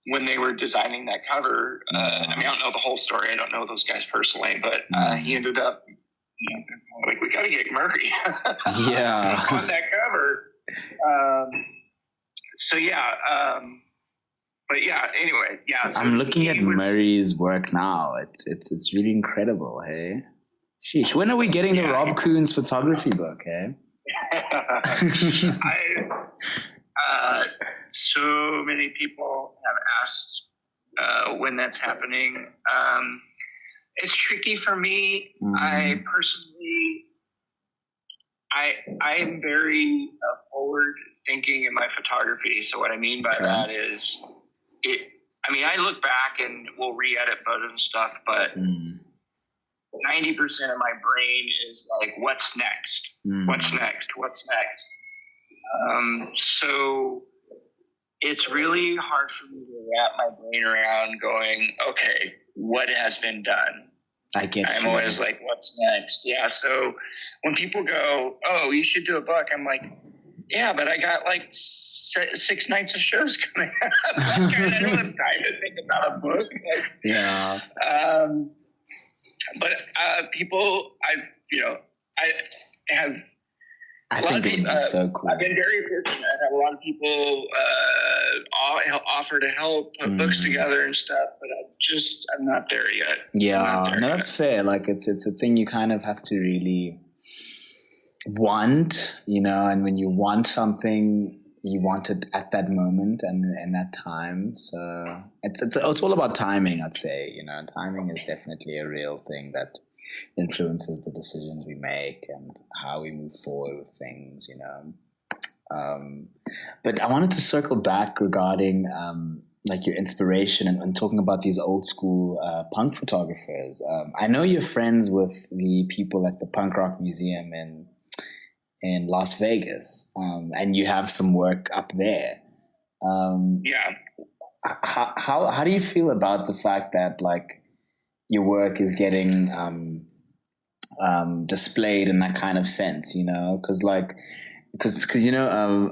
When they were designing that cover, I mean, I don't know the whole story. I don't know those guys personally, but he ended up, you know, like, we got to get Murray on that cover. but yeah, anyway, yeah. So I'm looking at Murray's work now. It's really incredible, hey? Sheesh, when are we getting the Rob Coons photography book, hey? So many people have asked when that's happening. It's tricky for me. I personally, I am very forward thinking in my photography. So what I mean by that is, I look back and we'll re-edit photos and stuff, but 90% of my brain is like, what's next? What's next? What's next? So it's really hard for me to wrap my brain around going, okay, what has been done? I'm always like, what's next? Yeah. So when people go, oh, you should do a book, I'm like, yeah, but I got like 6 nights of shows coming up. I don't have time to think about a book. Yeah. But people, I think it would be so cool. I've been very fortunate. I have a lot of people offer to help put books together and stuff, but I'm not there yet. Yeah, no, that's fair. Like it's a thing you kind of have to really want, and when you want something, you want it at that moment and in that time. So it's all about timing, I'd say. Timing is definitely a real thing that influences the decisions we make and how we move forward with things, But I wanted to circle back regarding like your inspiration and talking about these old school punk photographers. I know you're friends with the people at the Punk Rock Museum in Las Vegas, and you have some work up there. Yeah. How do you feel about the fact that like your work is getting displayed in that kind of sense, because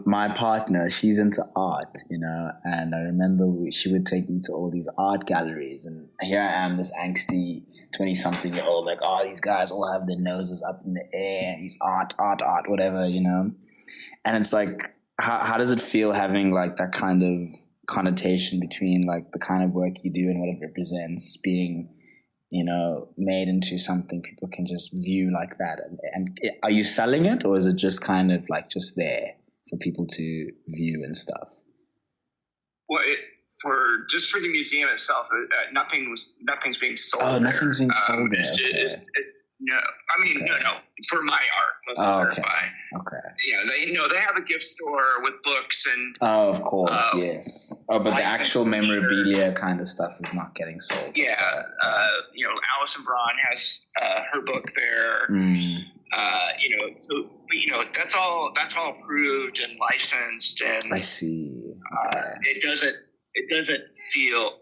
my partner, she's into art, and I remember she would take me to all these art galleries, and here I am, this angsty 20-something-year-old, like, oh, these guys all have their noses up in the air, and these art, whatever, and it's like, how does it feel having like that kind of connotation between like the kind of work you do and what it represents being made into something people can just view like that? And are you selling it, or is it just kind of like just there for people to view and stuff? Well, for the museum itself, nothing's being sold. Oh, nothing's being sold there. No. For my art, let's clarify. Okay. Yeah, they have a gift store with books and. Oh, of course, yes. Oh, but the actual memorabilia kind of stuff is not getting sold. Yeah, Alison Braun has her book there. That's all approved and licensed, and I see. Okay. It doesn't feel.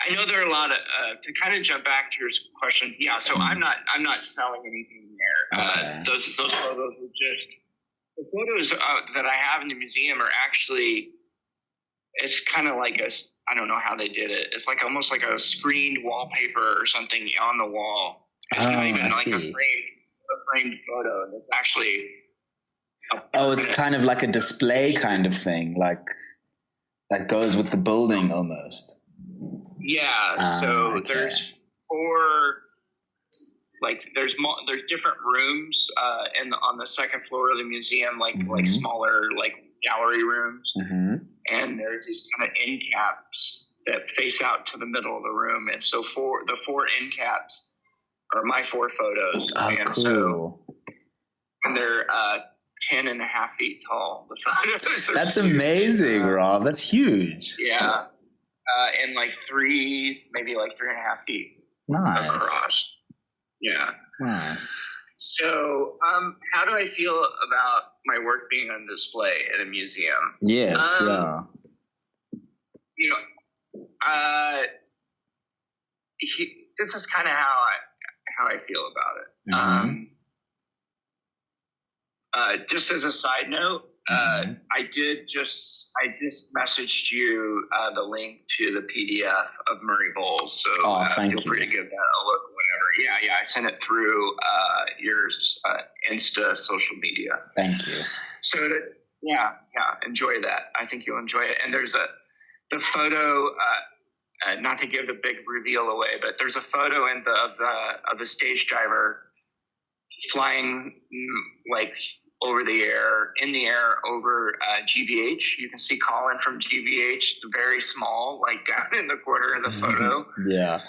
I know there are a lot of to kind of jump back to your question. Yeah, so I'm not selling anything there. Okay. Those photos are just the photos that I have in the museum are actually. It's kind of like I don't know how they did it. It's like almost like a screened wallpaper or something on the wall. It's not even like a framed photo. It's actually. It's kind of like a display kind of thing, like that goes with the building almost. Yeah, so there's 4, like there's different rooms on the second floor of the museum, like smaller like gallery rooms, and there's these kind of end caps that face out to the middle of the room, and so the 4 end caps are my 4 photos, and cool. and they're 10.5 feet tall. The photos. That's amazing, Rob. That's huge. Yeah. And like 3.5 feet nice. Across. Yeah. Nice. So, how do I feel about my work being on display at a museum? Yes, yeah. This is kind of how I feel about it. Just as a side note, I just messaged you the link to the PDF of Murray Bowles, so feel free to give that a look whenever. Yeah, I sent it through your Insta social media. Thank you. So Yeah, enjoy that. I think you'll enjoy it. And there's the photo. Not to give the big reveal away, but there's a photo of the stage driver flying like over the air, in the air over GBH. You can see Colin from GBH, very small, like down in the corner of the photo. Yeah.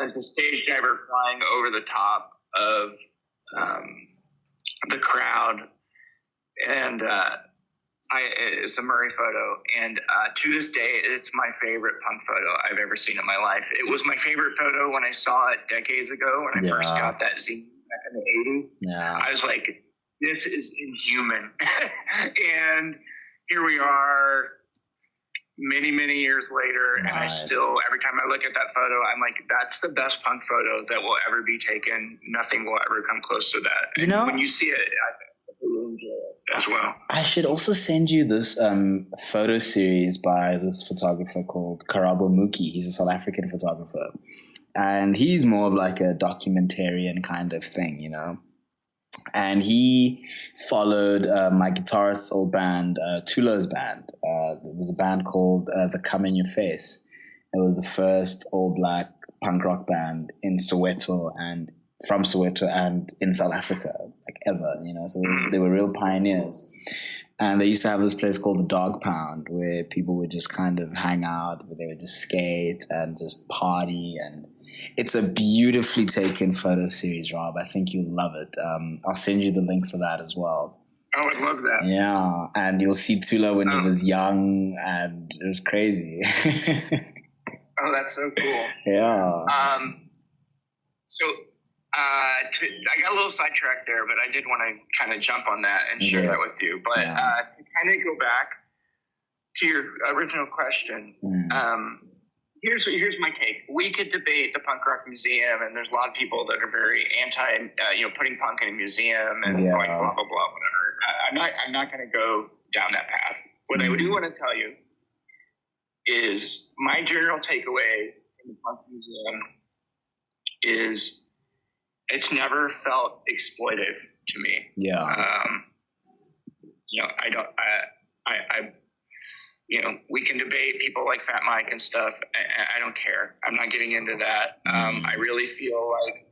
There's a stage driver flying over the top of the crowd, and it's a Murray photo, and to this day, it's my favorite punk photo I've ever seen in my life. It was my favorite photo when I saw it decades ago, when I first got that zine back in the 80s. Yeah. I was like, this is inhuman. And here we are many, many years later, and I still, every time I look at that photo, I'm like, that's the best punk photo that will ever be taken. Nothing will ever come close to that. And when you see it, I really enjoy it as well. I should also send you this photo series by this photographer called Karabo Muki. He's a South African photographer. And he's more of like a documentarian kind of thing, you know. And he followed my guitarist's old band, Tulo's band. It was a band called The Come In Your Face. It was the first all-black punk rock band in Soweto and from Soweto and in South Africa, like ever, you know. So they were real pioneers. And they used to have this place called the Dog Pound where people would just kind of hang out, where they would just skate and just party. And it's a beautifully taken photo series, Rob. I think you'll love it. I'll send you the link for that as well. I would love that. Yeah, and you'll see Tulo when he was young, and it was crazy. Oh, that's so cool. Yeah. I got a little sidetracked there, but I did want to kind of jump on that and share that with you. But to kind of go back to your original question, here's my take. We could debate the Punk Rock Museum, and there's a lot of people that are very anti, putting punk in a museum and going blah blah blah whatever. I'm not going to go down that path. What I do want to tell you is my general takeaway in the Punk Museum is it's never felt exploitive to me. Yeah. We can debate people like Fat Mike and stuff. I don't care. I'm not getting into that. I really feel like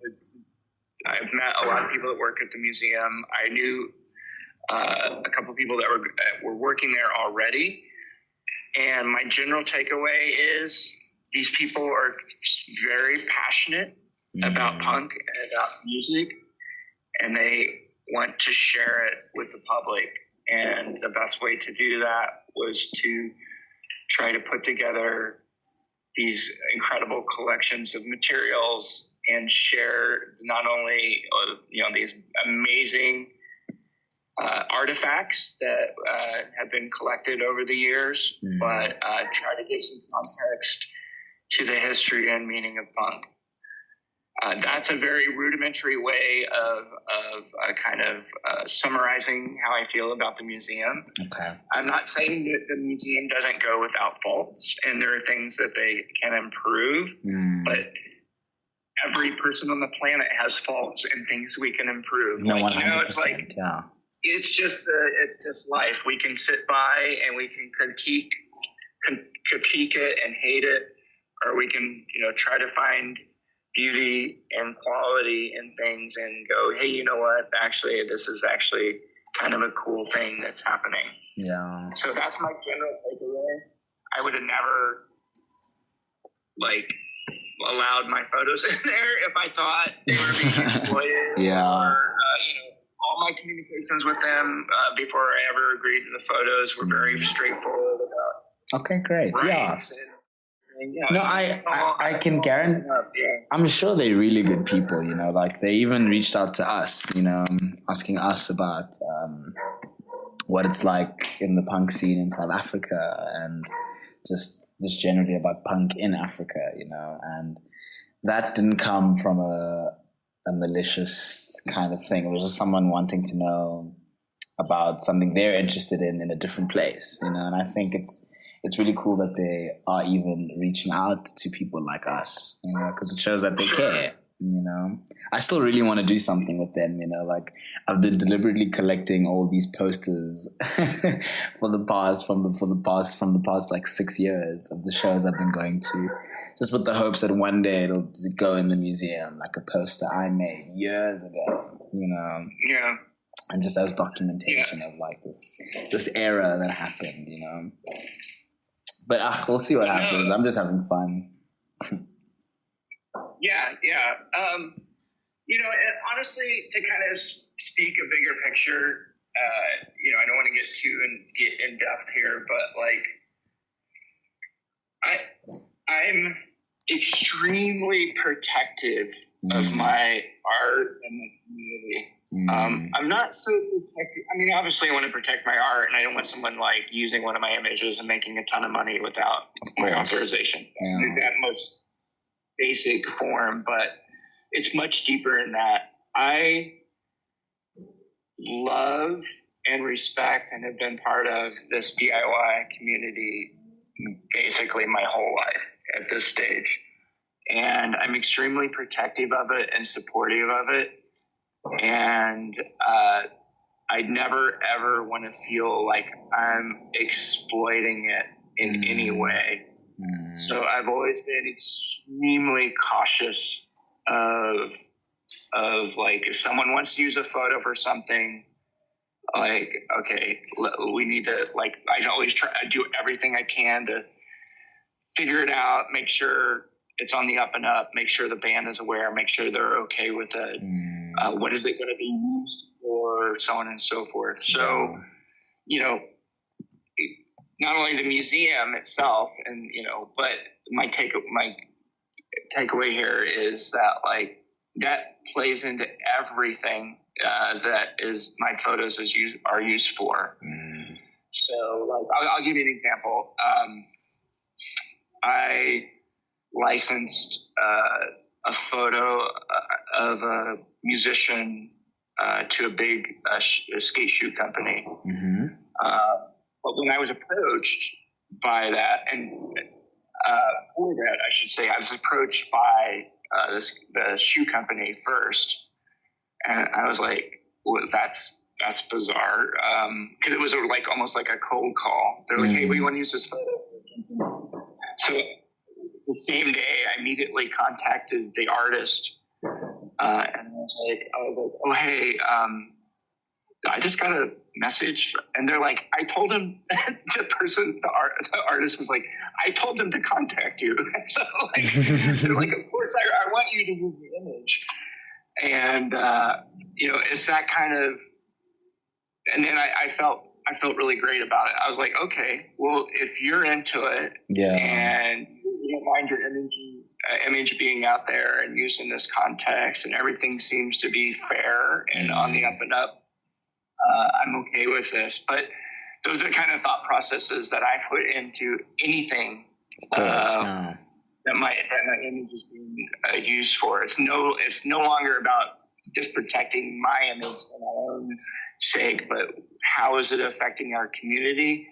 I've met a lot of people that work at the museum. I knew a couple of people that were working there already. And my general takeaway is these people are very passionate about punk and about music, and they want to share it with the public. And the best way to do that was to try to put together these incredible collections of materials and share not only these amazing artifacts that have been collected over the years, but try to give some context to the history and meaning of punk. That's a very rudimentary way of kind of summarizing how I feel about the museum. Okay. I'm not saying that the museum doesn't go without faults, and there are things that they can improve, but every person on the planet has faults and things we can improve. No, 100%, it's like, it's just life. We can sit by and we can critique it and hate it, or we can, try to find beauty and quality in things and go, hey, you know what? Actually, this is actually kind of a cool thing that's happening. Yeah. So that's my general takeaway. I would have never allowed my photos in there if I thought they were being exploited. Or, all my communications with them before I ever agreed to the photos were very straightforward about. Okay, great. No, I can guarantee. I'm sure they're really good people. They even reached out to us. Asking us about what it's like in the punk scene in South Africa, and just generally about punk in Africa. And that didn't come from a malicious kind of thing. It was just someone wanting to know about something they're interested in a different place. And I think it's really cool that they are even reaching out to people like us, because it shows that they care. You know, I still really want to do something with them. You know, like I've been deliberately collecting all these posters for the past like 6 years of the shows I've been going to, just with the hopes that one day it'll go in the museum, like a poster I made years ago. You know, Yeah. and just as documentation of like this era that happened. You know, but we'll see what happens. I'm just having fun. Yeah. You know, and honestly, to kind of speak a bigger picture, you know, I don't want to get in depth here, but like, I'm extremely protective of my art and my community. I'm not so protective. I mean, obviously I want to protect my art, and I don't want someone like using one of my images and making a ton of money without my authorization. That most basic form, but it's much deeper in that. I love and respect and have been part of this DIY community basically my whole life at this stage. And I'm extremely protective of it and supportive of it. And I never, ever want to feel like I'm exploiting it in any way. So I've always been extremely cautious of like, if someone wants to use a photo for something, like, okay, we need to, like, I do everything I can to figure it out, make sure it's on the up and up, make sure the band is aware, make sure they're okay with it. What is it going to be used for, so on and so forth. So, you know, not only the museum itself, and you know, but my takeaway here is that like that plays into everything that is my photos are used for. So, like, I'll give you an example. I licensed a photo of a musician to a big skate shoe company. But when I was approached by that, and for that, I should say, I was approached by the shoe company first, and I was like, well, that's bizarre, because it was like almost like a cold call. They're like, hey, we want to use this photo. So the same day, I immediately contacted the artist, and I was like, oh, hey, I just got a message, and they're like, I told him, the artist was like, I told him to contact you. So like, they're like, of course, I want you to use the image. And, you know, it's that kind of, and then I felt really great about it. I was like, okay, well, if you're into it, and you don't mind your image being out there and used in this context, and everything seems to be fair and on the up and up, I'm okay with this. But those are the kind of thought processes that I put into anything that my image is being used for. It's no longer about just protecting my image for my own sake, but how is it affecting our community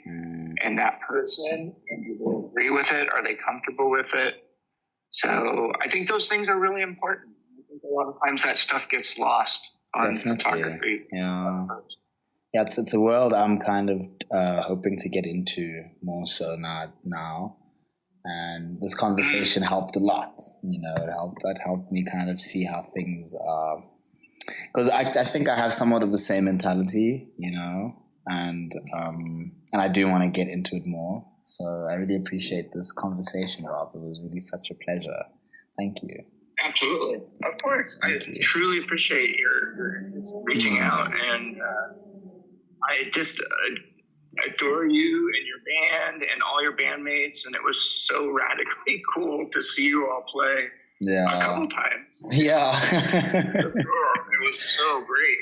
and that person? And do they agree with it? Are they comfortable with it? So I think those things are really important. I think a lot of times that stuff gets lost on photography. Yeah, it's a world I'm kind of hoping to get into more so now. And this conversation helped a lot. You know, it helped me kind of see how things are. Because I think I have somewhat of the same mentality, you know, and I do want to get into it more. So I really appreciate this conversation, Rob. It was really such a pleasure. Thank you. Absolutely. Of course. I truly appreciate your reaching out, and I just adore you and your band and all your bandmates, and it was so radically cool to see you all play a couple times. Yeah. It was so great.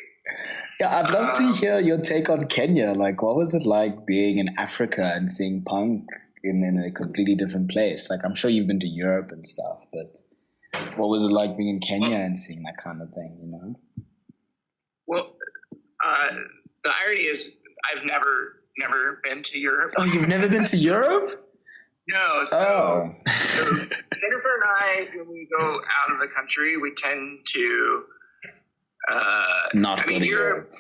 Yeah, I'd love to hear your take on Kenya. Like, what was it like being in Africa and seeing punk in a completely different place? Like, I'm sure you've been to Europe and stuff, but what was it like being in Kenya and seeing that kind of thing, you know? Well, the irony is I've never been to Europe. Oh, you've never been to Europe? No, so Jennifer and I, when we go out of the country, we tend to not go to Europe.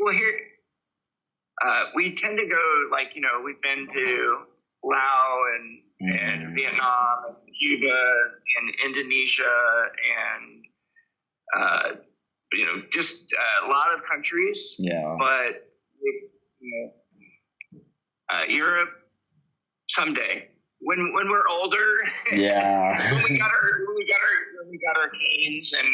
Well, here we tend to go, like, we've been to Laos and Vietnam and Cuba and Indonesia and just a lot of countries. Yeah. But Europe someday when we're older. Yeah. when we got our canes and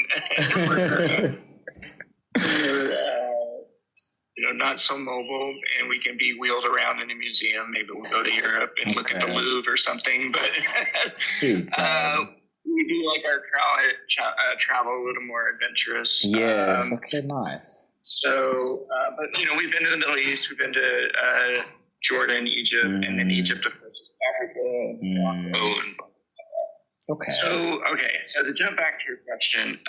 we're not so mobile, and we can be wheeled around in a museum. Maybe we'll go to Europe and look at the Louvre or something. But we do like our travel a little more adventurous. Yes. Nice. So, but we've been to the Middle East. We've been to Jordan, Egypt, and then Egypt, of course, is Africa. So to jump back to your question,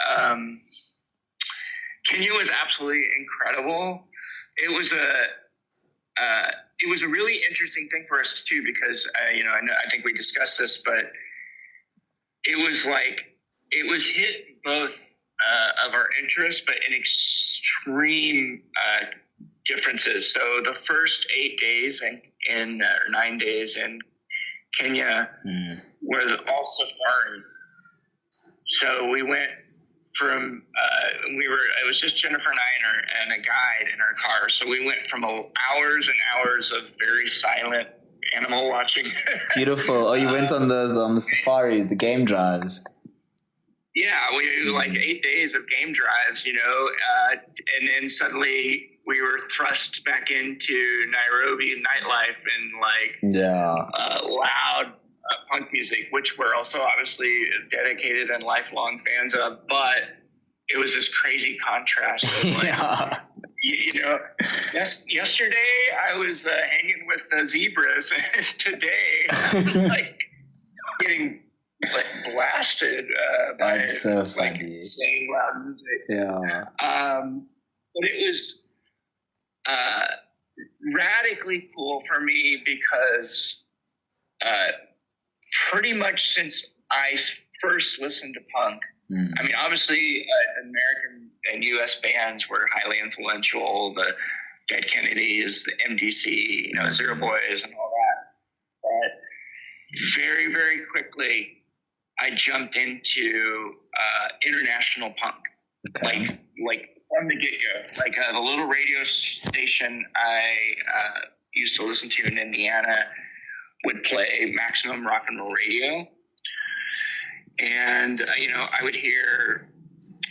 Kenya was absolutely incredible. It was a really interesting thing for us too, because I think we discussed this, but it was hit both of our interests, but in extreme differences. So the first 8 days or 9 days in Kenya was all safari. So we went from it was just Jennifer and I and a guide in our car. So we went from hours and hours of very silent animal watching. Beautiful. Oh, you went on the safaris, the game drives. Yeah, we like 8 days of game drives, and then suddenly we were thrust back into Nairobi nightlife and loud punk music, which we're also obviously dedicated and lifelong fans of, but it was this crazy contrast of yesterday I was hanging with the zebras, and today I'm getting blasted by insane loud music. Yeah. But it was radically cool for me because pretty much since I first listened to punk, I mean, obviously American and U.S. bands were highly influential, the Dead Kennedys, the MDC, Zero Boys and all that. But very, very quickly, I jumped into international punk, like from the get-go. Like the little radio station I used to listen to in Indiana would play Maximum Rock and Roll Radio. And, I would hear,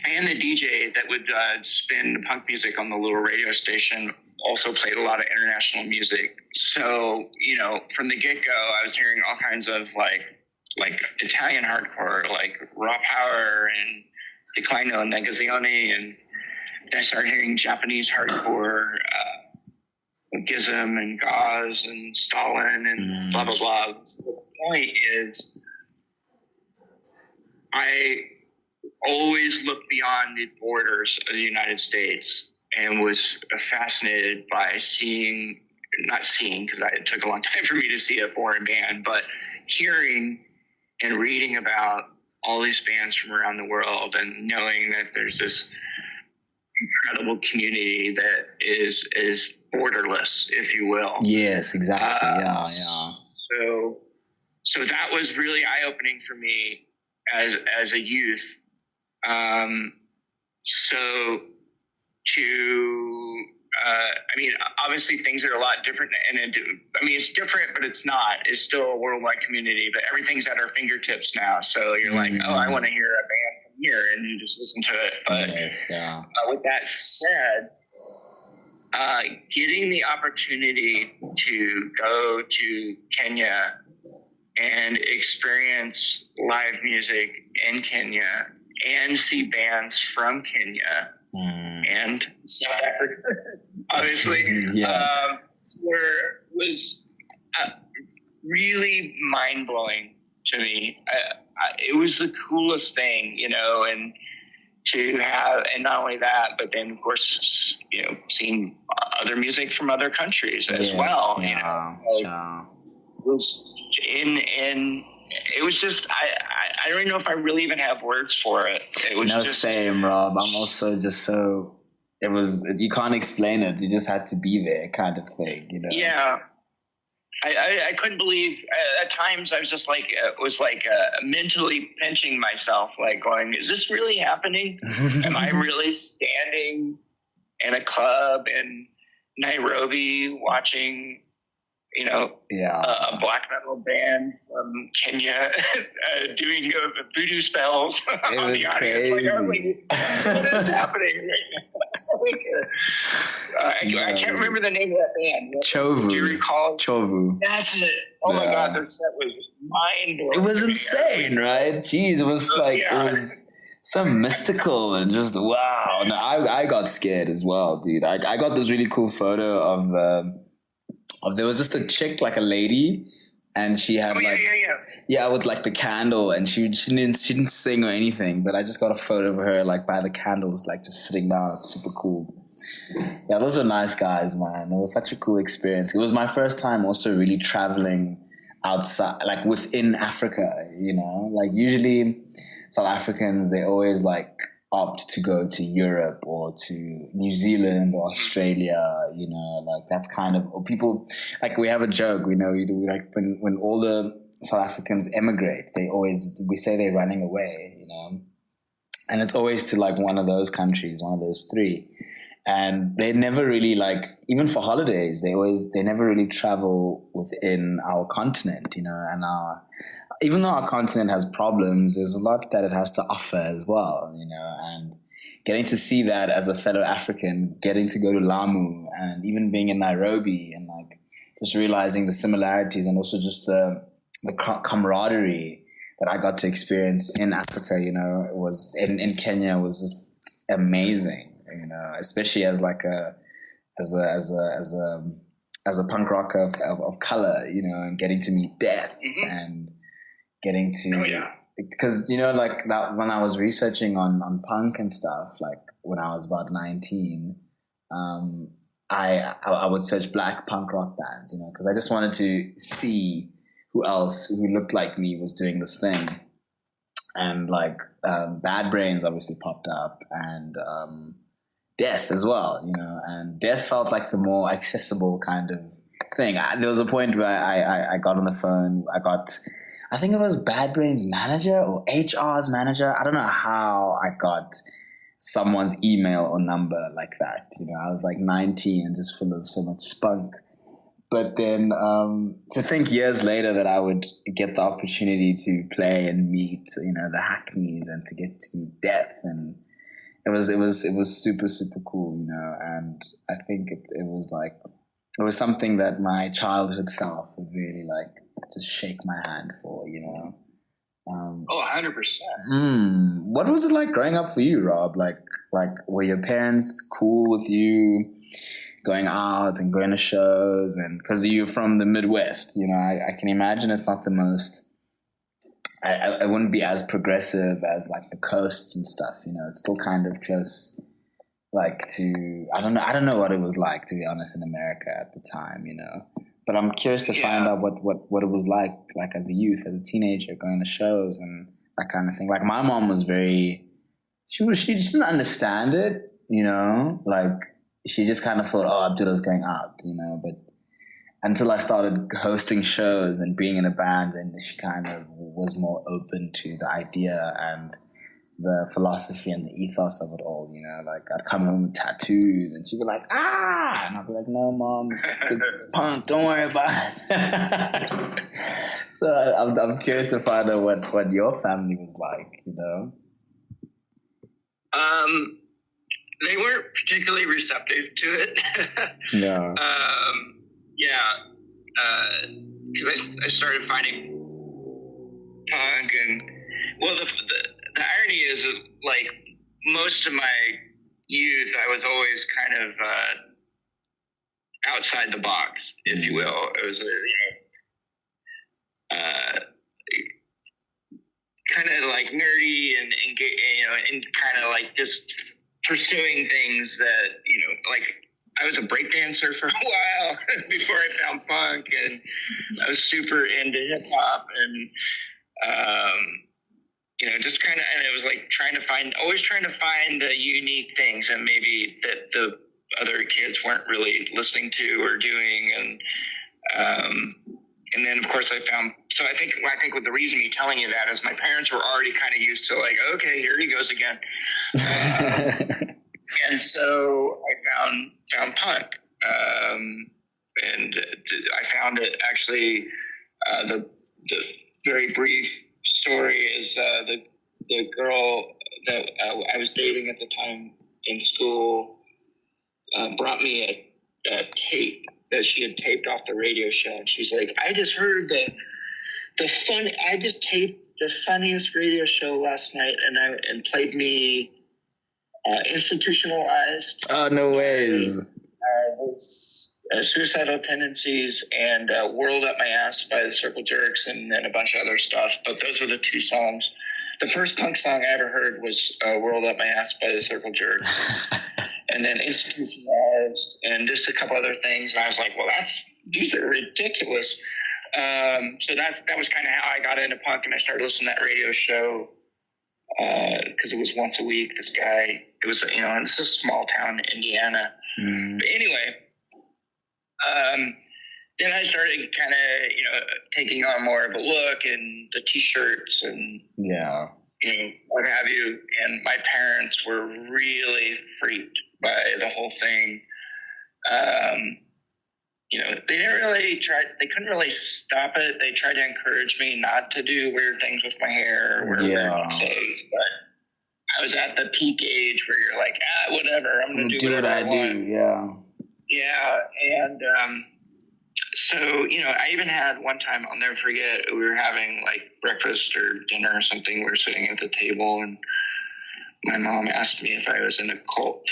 and the DJ that would spin punk music on the little radio station also played a lot of international music. So, from the get-go, I was hearing all kinds of like Italian hardcore, like Raw Power and Declino and Negazione, and then I started hearing Japanese hardcore, Gizm and Gauze and Stalin and blah, blah, blah. So the point is, I always looked beyond the borders of the United States and was fascinated by not seeing, because it took a long time for me to see a foreign band, but hearing and reading about all these bands from around the world and knowing that there's this incredible community that is borderless, if you will. Yes, exactly. Yeah. So that was really eye-opening for me as a youth. Obviously things are a lot different, and it's different, but it's not. It's still a worldwide community, but everything's at our fingertips now. So you're like, I want to hear a band from here, and you just listen to it. But with that said, getting the opportunity to go to Kenya and experience live music in Kenya and see bands from Kenya and South Africa, obviously, was really mind-blowing to me. It was the coolest thing, and to have, and not only that, but then of course, seeing other music from other countries as well. was in it was just I don't even know if I really even have words for it. It was No, just same, Rob. I'm also just so, you can't explain it. You just had to be there kind of thing, you know? yeah. I couldn't believe at times I was just like mentally pinching myself, like going, is this really happening? Am I really standing in a club in Nairobi watching, a black metal band from Kenya doing voodoo spells It on was the audience? Like, I was crazy. like, what is happening right now? I can't remember the name of that band. Chovu. Do you recall? Chovu. That's it. Oh my God, that set was mind-blowing. It was insane, right? Jeez, it was like, yeah. It was so mystical and just, wow. No, I got scared as well, dude. I got this really cool photo of there was just a chick, like a lady, and she had with like the candle, and she didn't sing or anything, but I just got a photo of her like by the candles, like just sitting down. It's super cool. Yeah, those are nice guys, man. It was such a cool experience. It was my first time also really traveling outside, like within Africa, you know? Like usually South Africans, they always like opt to go to Europe or to New Zealand or Australia, you know, like that's kind of, or people, like we have a joke, we do like when all the South Africans emigrate, we say they're running away, you know? And it's always to like one of those countries, one of those three. And they never really like, even for holidays, they never really travel within our continent, you know, and even though our continent has problems, there's a lot that it has to offer as well, you know, and getting to see that as a fellow African, getting to go to Lamu and even being in Nairobi and like just realizing the similarities and also just the camaraderie that I got to experience in Africa, you know, it was in Kenya was just amazing. You know, especially as like as a punk rocker of color, you know, and getting to meet death and getting to, because you know, like that when I was researching on punk and stuff, like when I was about 19, I would search black punk rock bands, you know, because I just wanted to see who else who looked like me was doing this thing, and like Bad Brains obviously popped up and. Death as well, you know, and Death felt like the more accessible kind of thing. There was a point where I got on the phone, I think it was Bad Brain's manager or HR's manager. I don't know how I got someone's email or number like that. You know, I was like 19 and just full of so much spunk. But then to think years later that I would get the opportunity to play and meet, you know, the Hackneys and to get to meet Death, and it was super, super cool, you know, and I think it was something that my childhood self would really like just shake my hand for, you know. 100%. What was it like growing up for you, Rob? Like were your parents cool with you going out and going to shows? And because you're from the Midwest, you know, I can imagine it's not the most. I wouldn't be as progressive as like the coasts and stuff, you know. It's still kind of close, like to I don't know what it was like, to be honest, in America at the time, you know. But I'm curious to find out what it was like as a youth, as a teenager, going to shows and that kind of thing. Like my mom was she just didn't understand it, you know. Like she just kind of thought, oh, Abdullah's going out, you know. But until I started hosting shows and being in a band, and she kind of was more open to the idea and the philosophy and the ethos of it all, you know. Like I'd come home with tattoos and she'd be like, ah, and I'd be like, no, Mom, it's punk, don't worry about it. So I'm curious to find out what your family was like, you know. They weren't particularly receptive to it. Yeah. Because I started finding punk, and well, the irony is like most of my youth, I was always kind of outside the box, if you will. It was kind of like nerdy and you know, and kind of like just pursuing things that, you know, like I was a breakdancer for a while before I found punk, and I was super into hip hop and, just kind of, and it was like always trying to find the unique things and maybe that the other kids weren't really listening to or doing. And then of course I think with the reason me telling you that is my parents were already kind of used to like, okay, here he goes again. And so I found punk. And I found it actually, the very brief story is the girl that I was dating at the time in school brought me a tape that she had taped off the radio show. And she's like, I just heard I just taped the funniest radio show last night and played me Institutionalized. Oh, no ways. Suicidal Tendencies and Whirled Up My Ass by the Circle Jerks and a bunch of other stuff. But those were the two songs. The first punk song I ever heard was Whirled Up My Ass by the Circle Jerks. And then Institutionalized and just a couple other things. And I was like, well, these are ridiculous. So that was kind of how I got into punk, and I started listening to that radio show because it was once a week. This guy, it was, it's a small town in Indiana. But anyway, then I started kind of, taking on more of a look and the t-shirts and, what have you. And my parents were really freaked by the whole thing. They couldn't really stop it. They tried to encourage me not to do weird things with my hair or weird clothes, but I was at the peak age where you're like, whatever, I'm going to do what I want. Yeah. And, so, I even had one time, I'll never forget, we were having like breakfast or dinner or something. We were sitting at the table and my mom asked me if I was in a cult.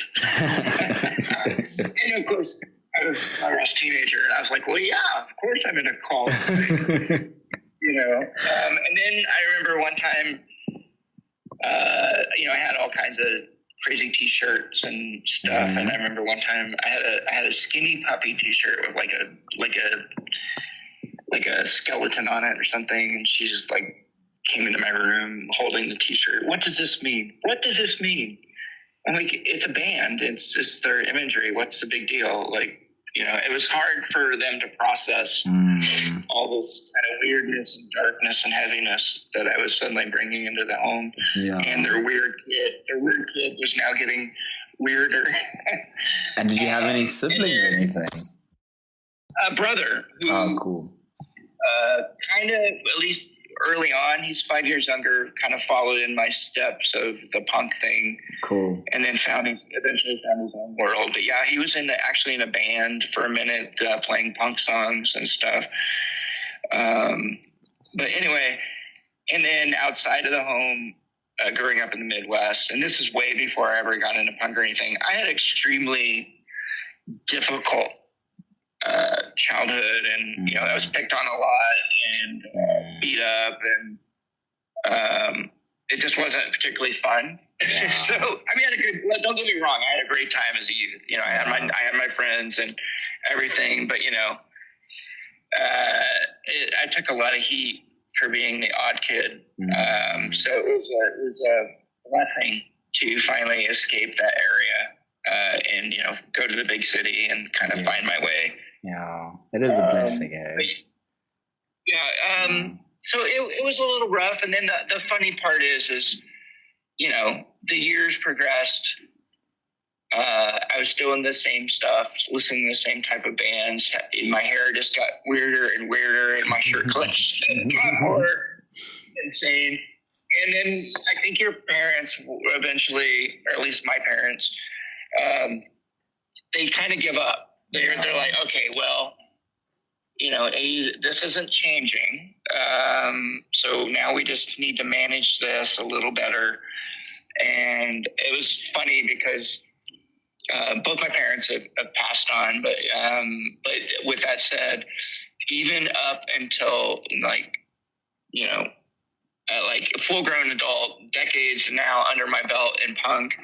And of course, I was a teenager and I was like, well, yeah, of course I'm in a cult. And then I remember one time, I had all kinds of crazy t-shirts and stuff. And I remember one time I had a skinny puppy t-shirt with like a skeleton on it or something. And she just like came into my room holding the t-shirt. What does this mean? What does this mean? I'm like, it's a band. It's just their imagery. What's the big deal? Like, it was hard for them to process all this kind of weirdness and darkness and heaviness that I was suddenly bringing into the home. Yeah. And their weird kid was now getting weirder. And did you have any siblings or anything? A brother. Oh, cool. Kind of, at least early on, he's 5 years younger, kind of followed in my steps of the punk thing. Cool. And then eventually found his own world. But yeah, he was actually in a band for a minute, playing punk songs and stuff. But anyway, and then outside of the home, growing up in the Midwest, and this is way before I ever got into punk or anything, I had extremely difficult childhood, and I was picked on a lot and beat up, and it just wasn't particularly fun. So don't get me wrong, I had a great time as a youth. I had my friends and everything, but I took a lot of heat for being the odd kid. So it was a blessing to finally escape that area and go to the big city and kind of find my way. Yeah, it is a blessing. So it was a little rough, and then the funny part is the years progressed. I was still in the same stuff, listening to the same type of bands. My hair just got weirder and weirder, and my shirt collection got more insane. And then I think your parents eventually, or at least my parents, they kind of give up. They're like, okay, well, this isn't changing. So now we just need to manage this a little better. And it was funny because both my parents have passed on, but with that said, even up until like a full-grown adult, decades now under my belt in punk,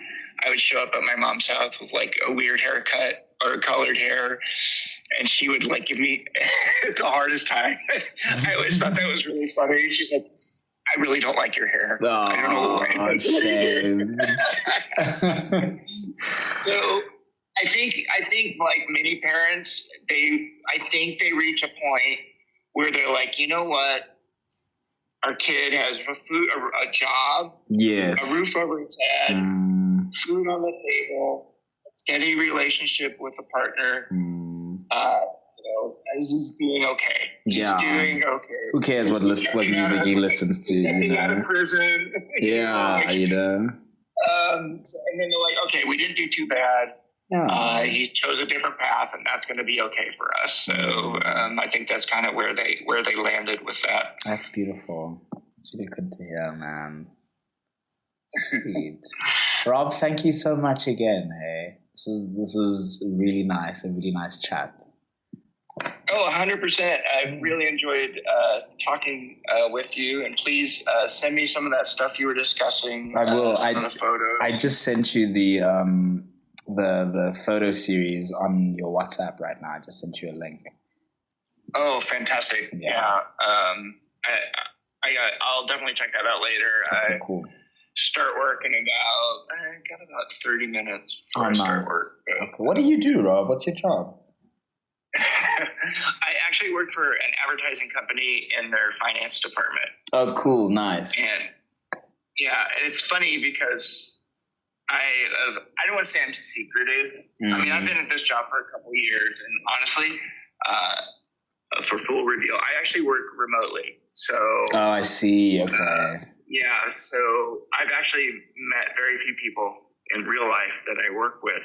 I would show up at my mom's house with like a weird haircut or colored hair, and she would like give me the hardest time. I always thought that was really funny. She's like, I really don't like your hair. Oh, I don't know why. Shame. So I think like many parents, I think they reach a point where they're like, you know what? Our kid has a job, yes, a roof over his head, food on the table, a steady relationship with a partner. He's doing okay. He's doing okay. Who cares what music he listens to? Getting out of prison. Yeah, and then they're like, okay, we didn't do too bad. Yeah. He chose a different path, and that's going to be okay for us. So I think that's kind of where they landed with that. That's beautiful. It's really good to hear, man. Sweet. Rob, thank you so much again. Hey, this was a really nice chat. Oh, 100%. I really enjoyed talking with you, and please send me some of that stuff you were discussing. I will. Some of the photos. I just sent you the photo series on your WhatsApp right now. I just sent you a link. Oh, fantastic! Yeah. I'll definitely check that out later. Okay, cool. Start working I got about 30 minutes before I start work. So. Okay. What do you do, Rob? What's your job? I actually work for an advertising company in their finance department. Oh, cool. Nice. And it's funny because I don't want to say I'm secretive. I mean, I've been at this job for a couple of years, and honestly, for full reveal, I actually work remotely. So. Oh, I see. Okay. So I've actually met very few people in real life that I work with.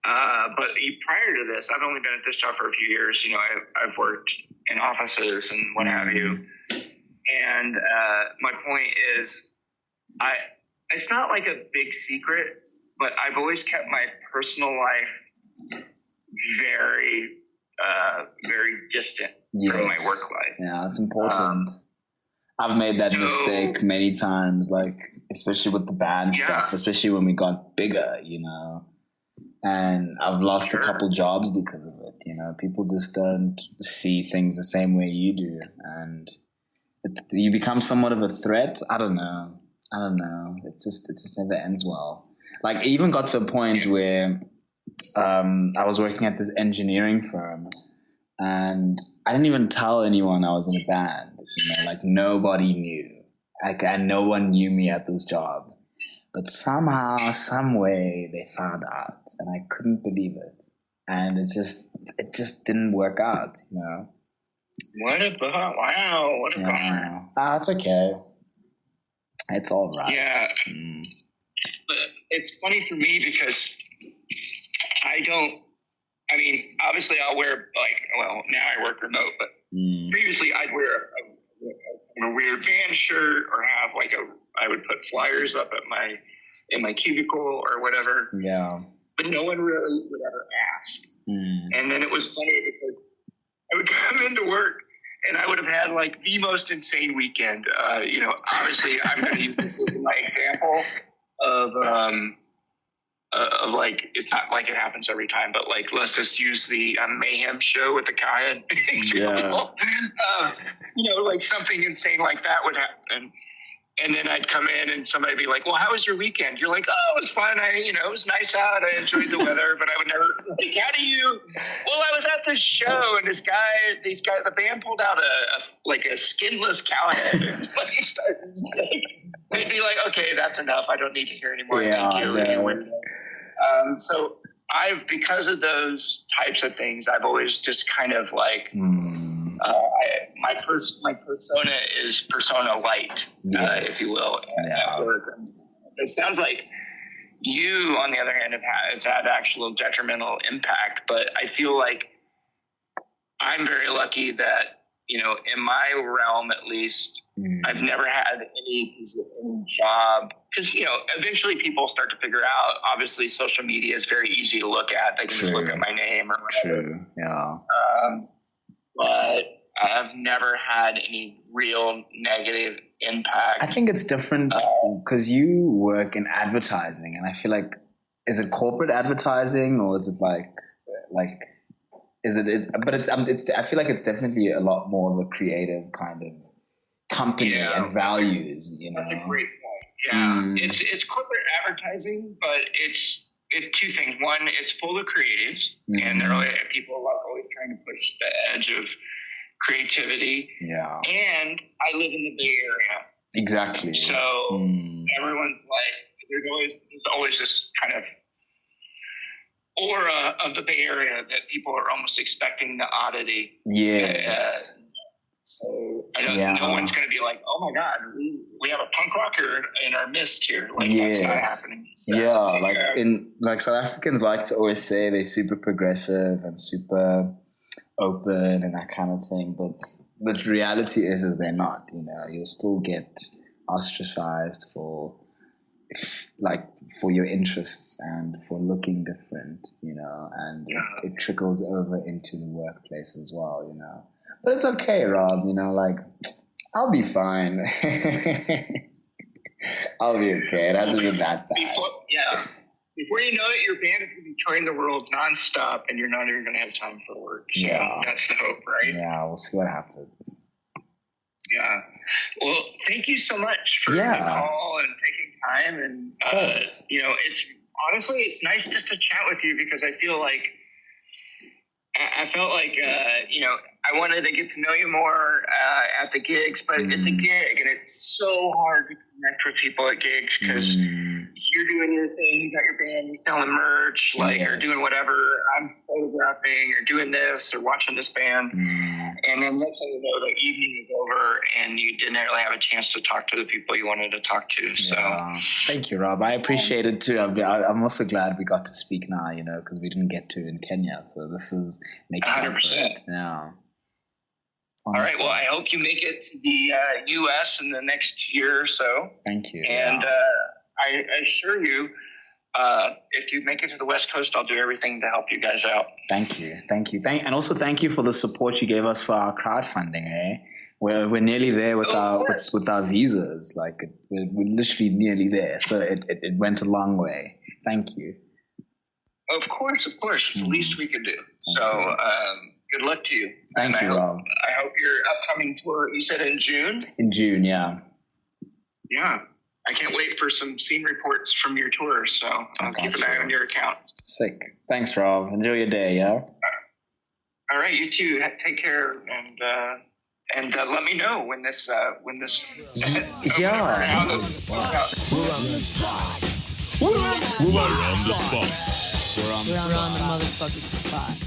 But prior to this, I've only been at this job for a few years. You know, I've worked in offices and what have you. And my point is, it's not like a big secret, but I've always kept my personal life very, very distant from my work life. Yeah, it's important. I've made that mistake many times, like especially with the band stuff, especially when we got bigger, you know. And I've lost a couple jobs because of it. You know, people just don't see things the same way you do, and you become somewhat of a threat. I don't know. It just never ends well. Like, it even got to a point where I was working at this engineering firm, and I didn't even tell anyone I was in a band. You know, like nobody knew. And no one knew me at this job. But somehow, some way, they found out, and I couldn't believe it. And it just didn't work out, you know. What a bummer! It's okay. It's all right. Yeah, but it's funny for me because obviously I'll wear now I work remote, but previously I'd wear a weird band shirt or have I would put flyers up at in my cubicle or whatever. Yeah. But no one really would ever ask. And then it was funny because I would come into work and I would have had the most insane weekend. Obviously I'm going to use this as my example of it's not like it happens every time, but let's just use the Mayhem show with the Kaya example. Something insane like that would happen. And then I'd come in and somebody would be like, well, how was your weekend? You're like, oh, it was fun. It was nice out. I enjoyed the weather, but I would never how do you, well, I was at this show and the band pulled out a skinless cow head. And they'd be like, okay, that's enough. I don't need to hear anymore. Thank you. So because of those types of things, I've always just kind of my persona is persona light, if you will. It sounds like you, on the other hand, have had actual detrimental impact, but I feel like I'm very lucky that, in my realm at least, I've never had any job. Because, eventually people start to figure out, obviously social media is very easy to look at. They can just look at my name or whatever. True, yeah. But I've never had any real negative impact. I think it's different because you work in advertising, and I feel like, is it corporate advertising or is it like, but it's, I feel like it's definitely a lot more of a creative kind of company and values, you know. That's a great point. Yeah. It's corporate advertising, but it's two things. One, it's full of creatives, and people are always trying to push the edge of creativity. Yeah. And I live in the Bay Area. Exactly. So everyone's like, there's always this kind of aura of the Bay Area that people are almost expecting the oddity. Yes. So no one's going to be like, oh my God, we have a punk rocker in our midst here. Like, that's not happening. So, like South Africans like to always say they're super progressive and super open and that kind of thing, but the reality is they're not. You know, you'll still get ostracized for your interests and for looking different, you know, and it trickles over into the workplace as well, you know. But it's okay, Rob, you know, like, I'll be fine. I'll be okay. It hasn't been that bad. Before you know it, your band is going to be touring the world nonstop, and you're not even going to have time for work. So that's the hope, right? Yeah, we'll see what happens. Yeah. Well, thank you so much for the call and taking time. And, you know, it's nice just to chat with you, because I feel like, you know, I wanted to get to know you more at the gigs, but it's a gig, and it's so hard to connect with people at gigs, because you're doing your thing, you got your band, you're selling merch, or doing whatever. I'm photographing or doing this or watching this band. And then next thing you know, the evening is over and you didn't really have a chance to talk to the people you wanted to talk to. So thank you, Rob. I appreciate it too. I'm also glad we got to speak now, you know, because we didn't get to in Kenya. So this is making 100%. Yeah. All right. Well, I hope you make it to the U.S. in the next year or so. Thank you. And I assure you, if you make it to the West Coast, I'll do everything to help you guys out. Thank you. And also thank you for the support you gave us for our crowdfunding. We're nearly there with our visas. Like, we're literally nearly there. So it went a long way. Thank you. Of course. It's the least we could do. So good luck to you. Thank you, Rob. I hope your upcoming tour, you said in June? In June, yeah. Yeah. I can't wait for some scene reports from your tour, so I'll keep an eye on your account. Sick. Thanks, Rob. Enjoy your day, yeah? All right, you too. Take care, and let me know when this yeah. We're on the spot. We're on the motherfucking spot.